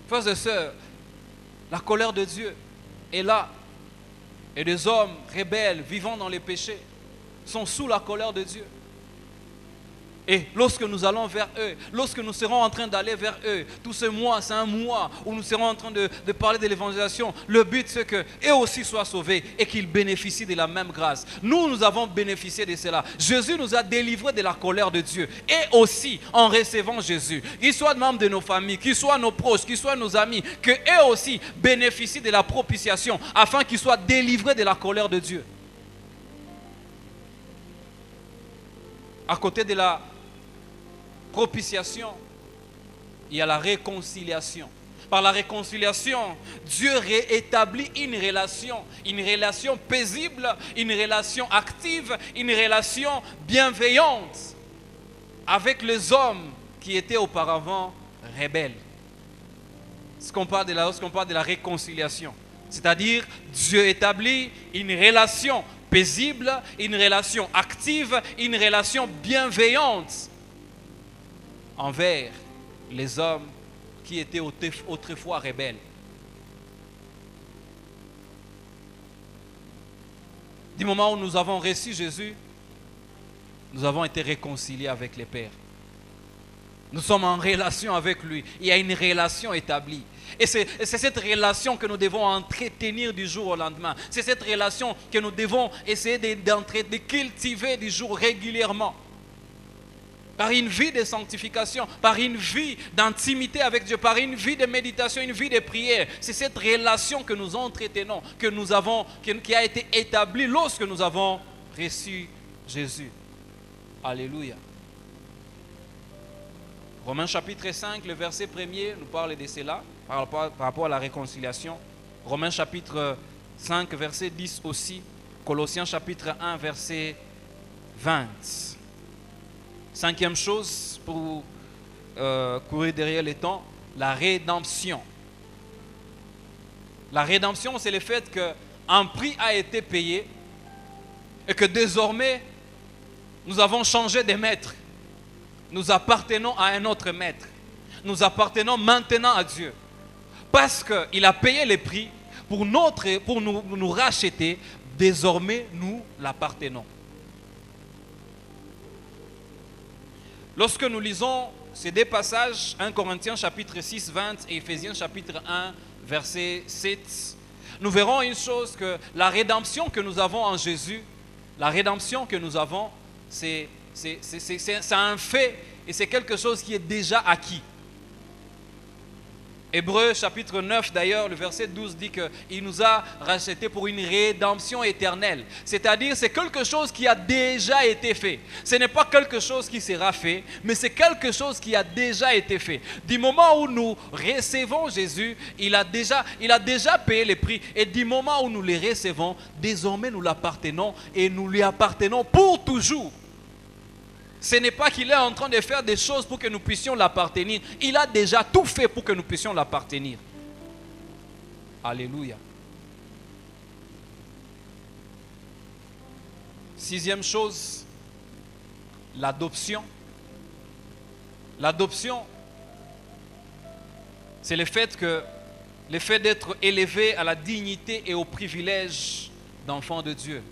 Frères et sœurs, la colère de Dieu est là. Et des hommes rebelles vivant dans les péchés sont sous la colère de Dieu. Et lorsque nous allons vers eux, lorsque nous serons en train d'aller vers eux, tout ce mois, c'est un mois où nous serons en train de parler de l'évangélisation. Le but, c'est qu'eux aussi soient sauvés et qu'ils bénéficient de la même grâce. Nous avons bénéficié de cela. Jésus nous a délivrés de la colère de Dieu. Et aussi, en recevant Jésus, qu'ils soient membres de nos familles, qu'ils soient nos proches, qu'ils soient nos amis, qu'eux aussi bénéficient de la propitiation afin qu'ils soient délivrés de la colère de Dieu. À côté de la propitiation, il y a la réconciliation. Par la réconciliation, Dieu réétablit une relation paisible, une relation active, une relation bienveillante avec les hommes qui étaient auparavant rebelles. Lorsqu'on parle de la réconciliation, c'est-à-dire Dieu établit une relation paisible, une relation active, une relation bienveillante envers les hommes qui étaient autrefois rebelles. Du moment où nous avons reçu Jésus, nous avons été réconciliés avec le Père. Nous sommes en relation avec lui. Il y a une relation établie. Et c'est cette relation que nous devons entretenir du jour au lendemain. C'est cette relation que nous devons essayer de cultiver du jour régulièrement. Par une vie de sanctification, par une vie d'intimité avec Dieu, par une vie de méditation, une vie de prière. C'est cette relation que nous entretenons, qui a été établie lorsque nous avons reçu Jésus. Alléluia. Romains chapitre 5, le verset 1er nous parle de cela, par rapport à la réconciliation. Romains chapitre 5, verset 10 aussi. Colossiens chapitre 1, verset 20. Cinquième chose, pour courir derrière le temps, la rédemption. La rédemption, c'est le fait qu'un prix a été payé et que désormais, nous avons changé de maître. Nous appartenons à un autre maître. Nous appartenons maintenant à Dieu. Parce qu'il a payé le prix pour nous racheter, désormais nous l'appartenons. Lorsque nous lisons ces deux passages, 1 Corinthiens chapitre 6, 20 et Éphésiens chapitre 1, verset 7, nous verrons une chose, que la rédemption que nous avons en Jésus, la rédemption que nous avons, c'est un fait et c'est quelque chose qui est déjà acquis. Hébreux chapitre 9 d'ailleurs, le verset 12 dit qu'il nous a rachetés pour une rédemption éternelle. C'est-à-dire c'est quelque chose qui a déjà été fait. Ce n'est pas quelque chose qui sera fait, mais c'est quelque chose qui a déjà été fait. Du moment où nous recevons Jésus, il a déjà payé le prix. Et du moment où nous le recevons, désormais nous l'appartenons et nous lui appartenons pour toujours. Ce n'est pas qu'il est en train de faire des choses pour que nous puissions l'appartenir. Il a déjà tout fait pour que nous puissions l'appartenir. Alléluia. Sixième chose, l'adoption. L'adoption, c'est le fait d'être élevé à la dignité et au privilège d'enfant de Dieu.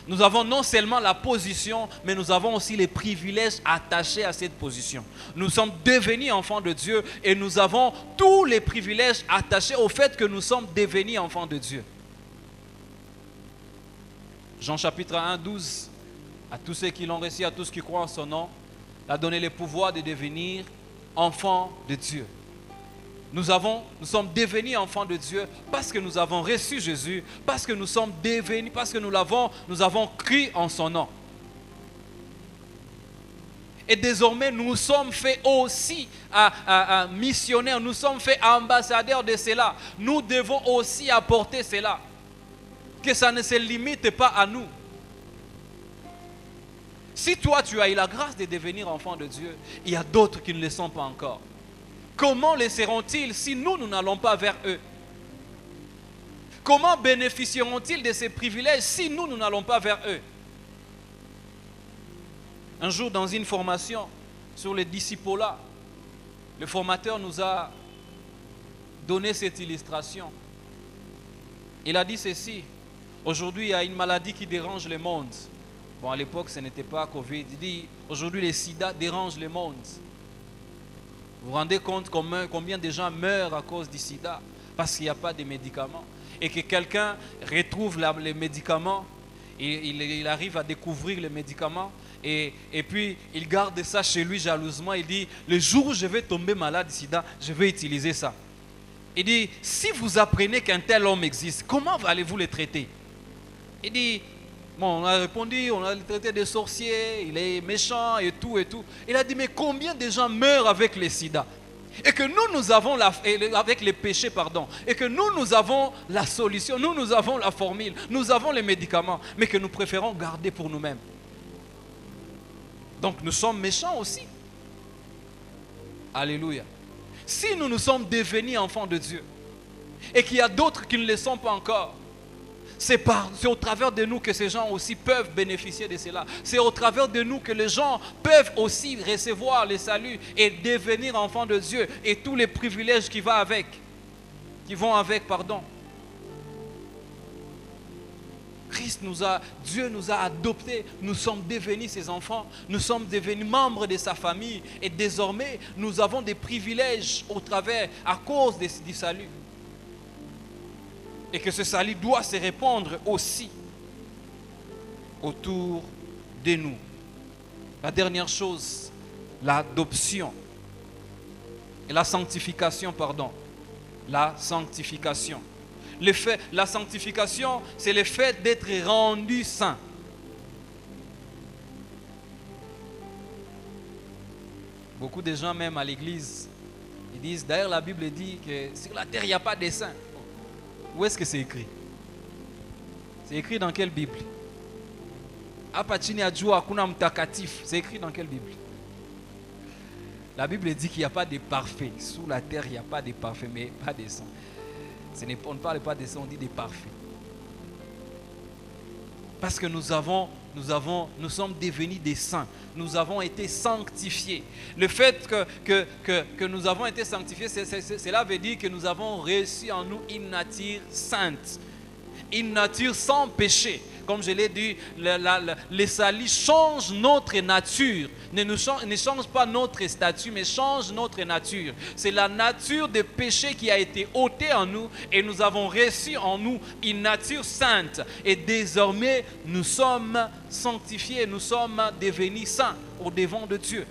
Nous avons non seulement la position, mais nous avons aussi les privilèges attachés à cette position. Nous sommes devenus enfants de Dieu et nous avons tous les privilèges attachés au fait que nous sommes devenus enfants de Dieu. Jean chapitre 1, 12, à tous ceux qui l'ont reçu, à tous qui croient en son nom, a donné le pouvoir de devenir enfants de Dieu. Nous sommes devenus enfants de Dieu parce que nous avons reçu Jésus, parce que nous sommes devenus, parce que nous avons cru en son nom. Et désormais, nous sommes faits aussi missionnaires, nous sommes faits ambassadeurs de cela. Nous devons aussi apporter cela. Que ça ne se limite pas à nous. Si toi, tu as eu la grâce de devenir enfant de Dieu, il y a d'autres qui ne le sont pas encore. Comment le seront-ils si nous n'allons pas vers eux? Comment bénéficieront-ils de ces privilèges si nous n'allons pas vers eux? Un jour, dans une formation sur le discipolat, le formateur nous a donné cette illustration. Il a dit ceci: aujourd'hui, il y a une maladie qui dérange le monde. Bon, à l'époque, ce n'était pas Covid. Il dit, aujourd'hui, le sida dérange le monde. Vous vous rendez compte combien de gens meurent à cause du sida parce qu'il n'y a pas de médicaments, et que quelqu'un retrouve les médicaments, il arrive à découvrir les médicaments et puis il garde ça chez lui jalousement. Il dit, le jour où je vais tomber malade du sida, je vais utiliser ça. Il dit, si vous apprenez qu'un tel homme existe, comment allez-vous le traiter? Il dit, bon, on a répondu, on a le traité de sorcier, il est méchant et tout et tout. Il a dit, mais combien de gens meurent avec le sida? Et que nous avons avec les péchés, pardon. Et que nous avons la solution, nous avons la formule, nous avons les médicaments, mais que nous préférons garder pour nous-mêmes. Donc nous sommes méchants aussi. Alléluia. Si nous sommes devenus enfants de Dieu, et qu'il y a d'autres qui ne le sont pas encore, c'est au travers de nous que ces gens aussi peuvent bénéficier de cela. C'est au travers de nous que les gens peuvent aussi recevoir le salut et devenir enfants de Dieu et tous les privilèges qui vont avec. Dieu nous a adoptés, nous sommes devenus ses enfants, nous sommes devenus membres de sa famille et désormais nous avons des privilèges à cause du salut. Et que ce salut doit se répandre aussi autour de nous. La dernière chose, l'adoption. Et la sanctification, pardon. La sanctification. La sanctification, c'est le fait d'être rendu saint. Beaucoup de gens, même à l'église, ils disent, d'ailleurs la Bible dit que sur la terre, il n'y a pas de saints. Où est-ce que c'est écrit? C'est écrit dans quelle Bible? C'est écrit dans quelle Bible? La Bible dit qu'il n'y a pas de parfaits. Sous la terre, il n'y a pas de parfaits, mais pas de saints. On ne parle pas de saints, on dit des parfaits. Parce que nous sommes devenus des saints. Nous avons été sanctifiés. Le fait que nous avons été sanctifiés, cela veut dire que nous avons reçu en nous une nature sainte. Une nature sans péché. Comme je l'ai dit, le salut change notre nature. Ne change pas notre statut, mais change notre nature. C'est la nature de péché qui a été ôtée en nous et nous avons reçu en nous une nature sainte. Et désormais, nous sommes sanctifiés, nous sommes devenus saints au devant de Dieu.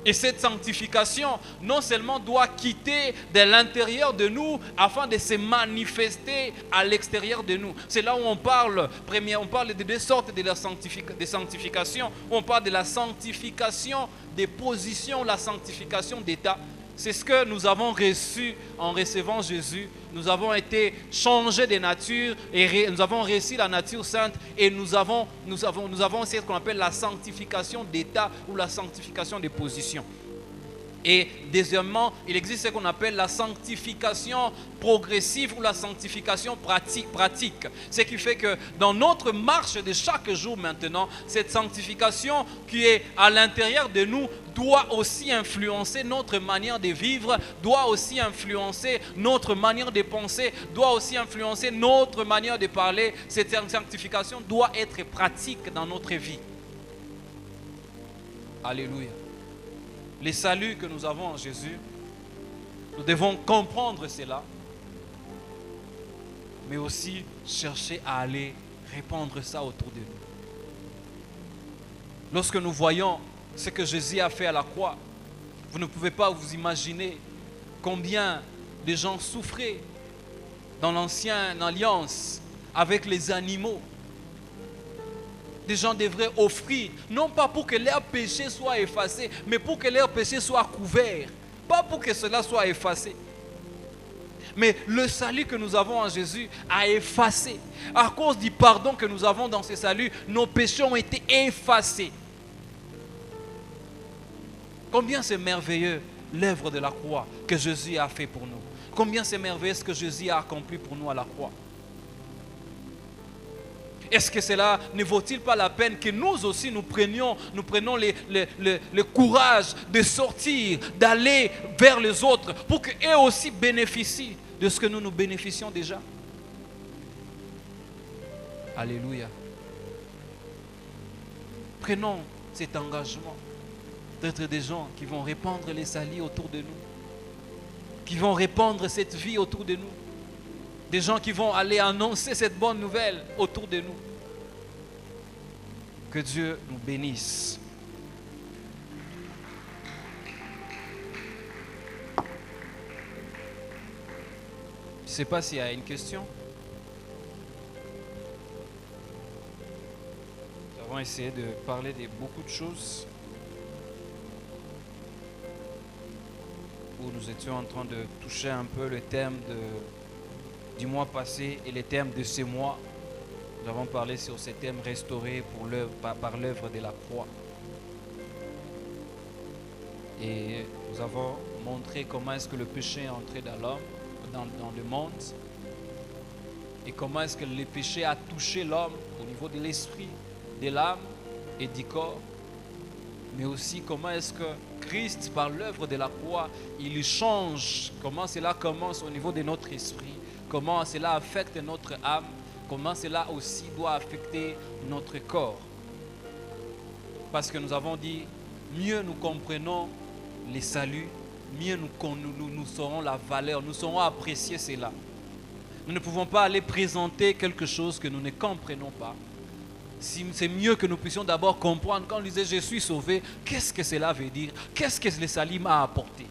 Et cette sanctification, non seulement doit quitter de l'intérieur de nous afin de se manifester à l'extérieur de nous. C'est là où on parle de deux sortes de sanctification. On parle de la sanctification des positions, la sanctification d'état. C'est ce que nous avons reçu en recevant Jésus. Nous avons été changés de nature et nous avons reçu la nature sainte et nous avons ce qu'on appelle la sanctification d'état ou la sanctification des positions. Et deuxièmement, il existe ce qu'on appelle la sanctification progressive ou la sanctification pratique. Ce qui fait que dans notre marche de chaque jour maintenant, cette sanctification qui est à l'intérieur de nous doit aussi influencer notre manière de vivre, doit aussi influencer notre manière de penser, doit aussi influencer notre manière de parler. Cette sanctification doit être pratique dans notre vie. Alléluia. Les saluts que nous avons en Jésus, nous devons comprendre cela, mais aussi chercher à aller répandre ça autour de nous. Lorsque nous voyons ce que Jésus a fait à la croix, vous ne pouvez pas vous imaginer combien de gens souffraient dans l'ancienne alliance avec les animaux. Des gens devraient offrir, non pas pour que leurs péchés soient effacés, mais pour que leurs péchés soient couverts. Pas pour que cela soit effacé. Mais le salut que nous avons en Jésus a effacé. À cause du pardon que nous avons dans ce salut, nos péchés ont été effacés. Combien c'est merveilleux l'œuvre de la croix que Jésus a fait pour nous. Combien c'est merveilleux ce que Jésus a accompli pour nous à la croix. Est-ce que cela ne vaut-il pas la peine que nous aussi nous prenions le courage de sortir, d'aller vers les autres pour qu'eux aussi bénéficient de ce que nous bénéficions déjà? Alléluia. Prenons cet engagement d'être des gens qui vont répandre les salis autour de nous, qui vont répandre cette vie autour de nous. Des gens qui vont aller annoncer cette bonne nouvelle autour de nous. Que Dieu nous bénisse. Je ne sais pas s'il y a une question. Nous avons essayé de parler de beaucoup de choses où nous étions en train de toucher un peu le thème du mois passé et les thèmes de ce mois. Nous avons parlé sur ces thèmes restaurés par l'œuvre de la croix. Et nous avons montré comment est-ce que le péché est entré dans l'homme, dans le monde. Et comment est-ce que le péché a touché l'homme au niveau de l'esprit, de l'âme et du corps. Mais aussi comment est-ce que Christ, par l'œuvre de la croix, il change. Comment cela commence au niveau de notre esprit. Comment cela affecte notre âme. comment cela aussi doit affecter notre corps. Parce que nous avons dit, mieux nous comprenons les saluts, mieux nous saurons la valeur, nous saurons apprécier cela. Nous ne pouvons pas aller présenter quelque chose que nous ne comprenons pas. C'est mieux que nous puissions d'abord comprendre. Quand on disait je suis sauvé, qu'est-ce que cela veut dire? Qu'est-ce que le salut m'a apporté?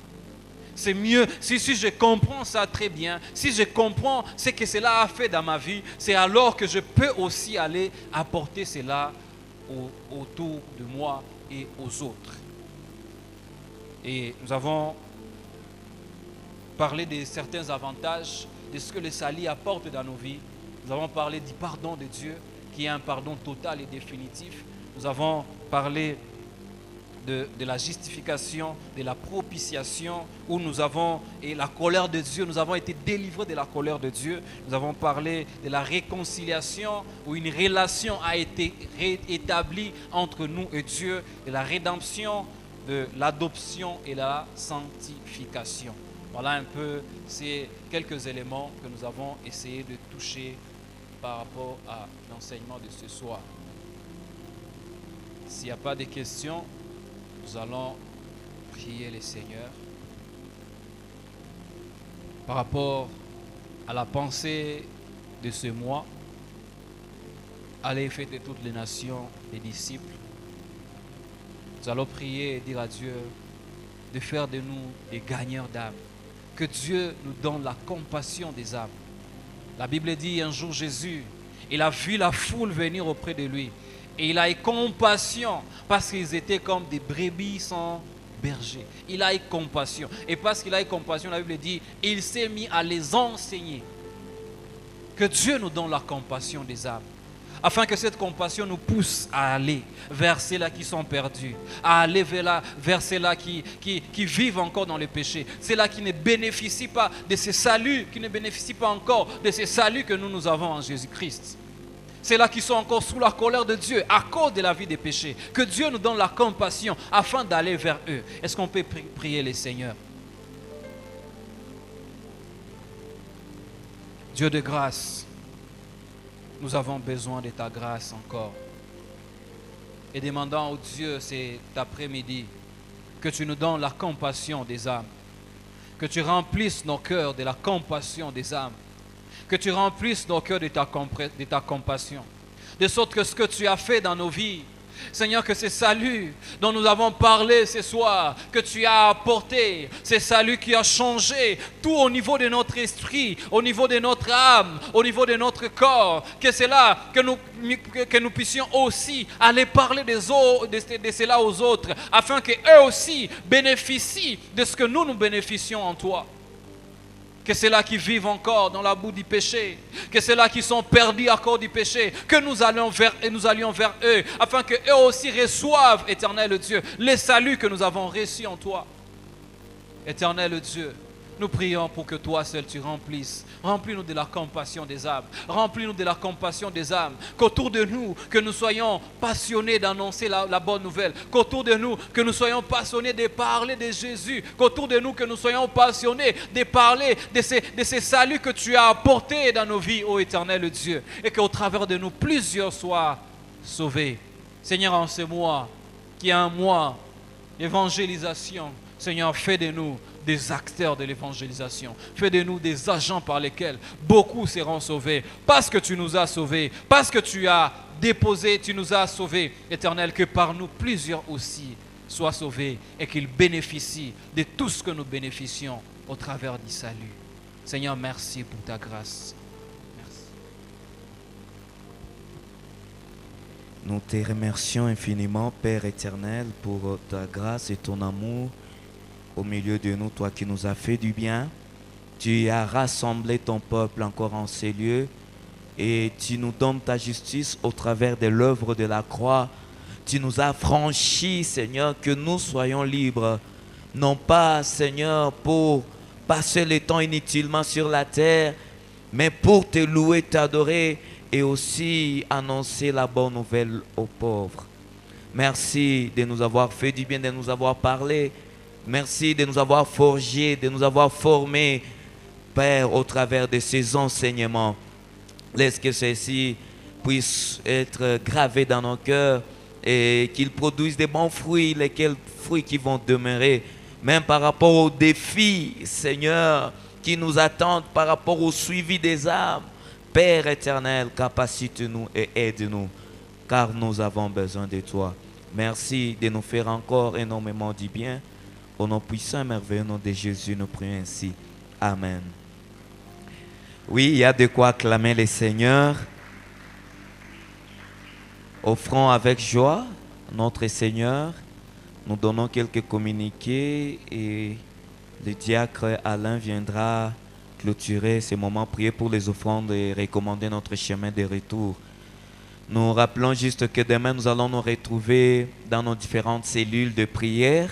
C'est mieux, si je comprends ça très bien, si je comprends ce que cela a fait dans ma vie, c'est alors que je peux aussi aller apporter cela autour de moi et aux autres. Et nous avons parlé de certains avantages, de ce que le salut apporte dans nos vies. Nous avons parlé du pardon de Dieu, qui est un pardon total et définitif. Nous avons parlé de la justification, de la propitiation, où nous avons, et la colère de Dieu, nous avons été délivrés de la colère de Dieu. Nous avons parlé de la réconciliation, où une relation a été réétablie entre nous et Dieu, de la rédemption, de l'adoption et la sanctification. Voilà un peu ces quelques éléments que nous avons essayé de toucher par rapport à l'enseignement de ce soir. S'il n'y a pas de questions, nous allons prier le Seigneur. Par rapport à la pensée de ce mois, allez faire de toutes les nations des disciples. Nous allons prier et dire à Dieu de faire de nous des gagneurs d'âmes. Que Dieu nous donne la compassion des âmes. La Bible dit un jour Jésus, il a vu la foule venir auprès de lui. Et il a eu compassion parce qu'ils étaient comme des brebis sans berger. Il a eu compassion. Et parce qu'il a eu compassion, la Bible dit, il s'est mis à les enseigner. Que Dieu nous donne la compassion des âmes. Afin que cette compassion nous pousse à aller vers ceux-là qui sont perdus, à aller vers ceux-là qui vivent encore dans le péché, ceux-là qui ne bénéficient pas de ce salut, qui ne bénéficient pas encore de ce salut que nous avons en Jésus-Christ. Ceux-là qui sont encore sous la colère de Dieu à cause de la vie des péchés. Que Dieu nous donne la compassion afin d'aller vers eux. Est-ce qu'on peut prier le Seigneur? Dieu de grâce, nous avons besoin de ta grâce encore. Et demandons au Dieu cet après-midi que tu nous donnes la compassion des âmes. Que tu remplisses nos cœurs de la compassion des âmes. Que tu remplisses nos cœurs de ta compassion. De sorte que ce que tu as fait dans nos vies, Seigneur, que ce salut dont nous avons parlé ce soir, que tu as apporté, ce salut qui a changé tout au niveau de notre esprit, au niveau de notre âme, au niveau de notre corps, que c'est là que nous puissions aussi aller parler de cela aux autres, afin qu'eux aussi bénéficient de ce que nous bénéficions en toi. Que ceux-là qui vivent encore dans la boue du péché, que ceux-là qui sont perdus à cause du péché, que nous allions vers eux, afin qu'eux aussi reçoivent, éternel Dieu, les saluts que nous avons reçus en toi. Éternel Dieu, nous prions pour que toi seul tu remplisses. Remplis-nous de la compassion des âmes. Remplis-nous de la compassion des âmes. Qu'autour de nous, que nous soyons passionnés d'annoncer la bonne nouvelle. Qu'autour de nous, que nous soyons passionnés de parler de Jésus. Qu'autour de nous, que nous soyons passionnés de parler de ces saluts que tu as apportés dans nos vies, ô éternel Dieu. Et qu'au travers de nous, plusieurs soient sauvés. Seigneur, en ce mois, qui est un mois d'évangélisation, Seigneur, fais de nous des acteurs de l'évangélisation. Fais de nous des agents par lesquels beaucoup seront sauvés. Parce que tu nous as sauvés, parce que tu as déposé, tu nous as sauvés. Éternel, que par nous plusieurs aussi soient sauvés et qu'ils bénéficient de tout ce que nous bénéficions au travers du salut. Seigneur, merci pour ta grâce. Merci. Nous te remercions infiniment, Père éternel, pour ta grâce et ton amour au milieu de nous, toi qui nous as fait du bien. Tu as rassemblé ton peuple encore en ces lieux et tu nous donnes ta justice au travers de l'œuvre de la croix. Tu nous as franchis, Seigneur, que nous soyons libres, non pas, Seigneur, pour passer le temps inutilement sur la terre, mais pour te louer, t'adorer et aussi annoncer la bonne nouvelle aux pauvres. Merci de nous avoir fait du bien, de nous avoir parlé. Merci de nous avoir forgés, de nous avoir formés, Père, au travers de ces enseignements. Laisse que ceci puisse être gravé dans nos cœurs et qu'ils produisent des bons fruits, lesquels fruits qui vont demeurer, même par rapport aux défis, Seigneur, qui nous attendent, par rapport au suivi des âmes. Père éternel, capacite-nous et aide-nous, car nous avons besoin de toi. Merci de nous faire encore énormément du bien. Au nom puissant et merveilleux nom de Jésus, nous prions ainsi. Amen. Oui, il y a de quoi acclamer le Seigneur. Offrons avec joie notre Seigneur. Nous donnons quelques communiqués et le diacre Alain viendra clôturer ce moment, prier pour les offrandes et recommander notre chemin de retour. Nous rappelons juste que demain nous allons nous retrouver dans nos différentes cellules de prière.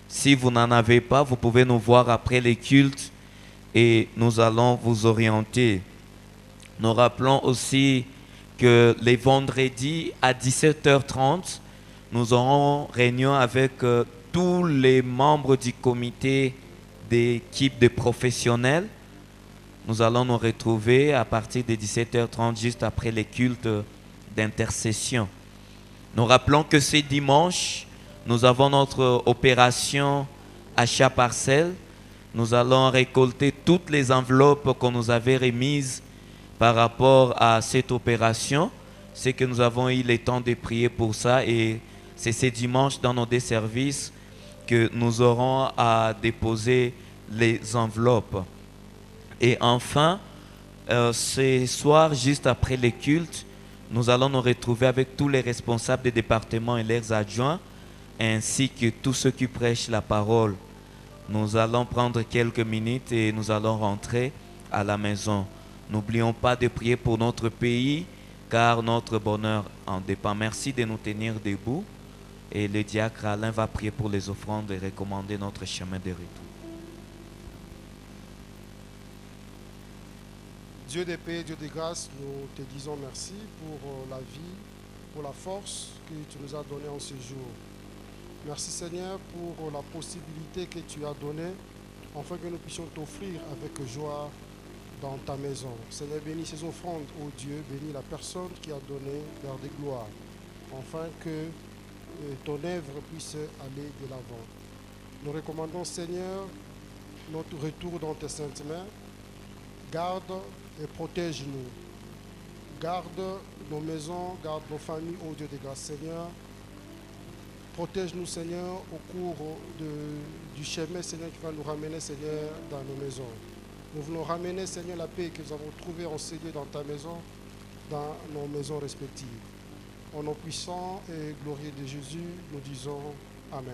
Si vous n'en avez pas, vous pouvez nous voir après les cultes et nous allons vous orienter. Nous rappelons aussi que les vendredis à 17h30, nous aurons réunion avec tous les membres du comité d'équipe de professionnels. Nous allons nous retrouver à partir de 17h30, juste après les cultes d'intercession. Nous rappelons que ce dimanche, nous avons notre opération achat parcelle. Nous allons récolter toutes les enveloppes qu'on nous avait remises par rapport à cette opération. C'est que nous avons eu le temps de prier pour ça et c'est ce dimanche dans nos deux services que nous aurons à déposer les enveloppes. Et enfin, ce soir, juste après les cultes, nous allons nous retrouver avec tous les responsables des départements et leurs adjoints, ainsi que tous ceux qui prêchent la parole. Nous allons prendre quelques minutes et nous allons rentrer à la maison. N'oublions pas de prier pour notre pays, car notre bonheur en dépend. Merci de nous tenir debout. Et le diacre Alain va prier pour les offrandes et recommander notre chemin de retour. Dieu de paix, Dieu de grâce, nous te disons merci pour la vie, pour la force que tu nous as donnée en ce jour. Merci Seigneur pour la possibilité que tu as donnée, afin que nous puissions t'offrir avec joie dans ta maison. Seigneur, bénis ces offrandes, ô Dieu, bénis la personne qui a donné leur de gloire, afin que ton œuvre puisse aller de l'avant. Nous recommandons Seigneur notre retour dans tes saintes mains. Garde et protège-nous. Garde nos maisons, garde nos familles, ô Dieu de grâce, Seigneur. Protège-nous, Seigneur, au cours du chemin, Seigneur, qui va nous ramener, Seigneur, dans nos maisons. Nous voulons ramener, Seigneur, la paix que nous avons trouvée enseignée dans ta maison, dans nos maisons respectives. Au nom puissant et glorieux de Jésus, nous disons Amen.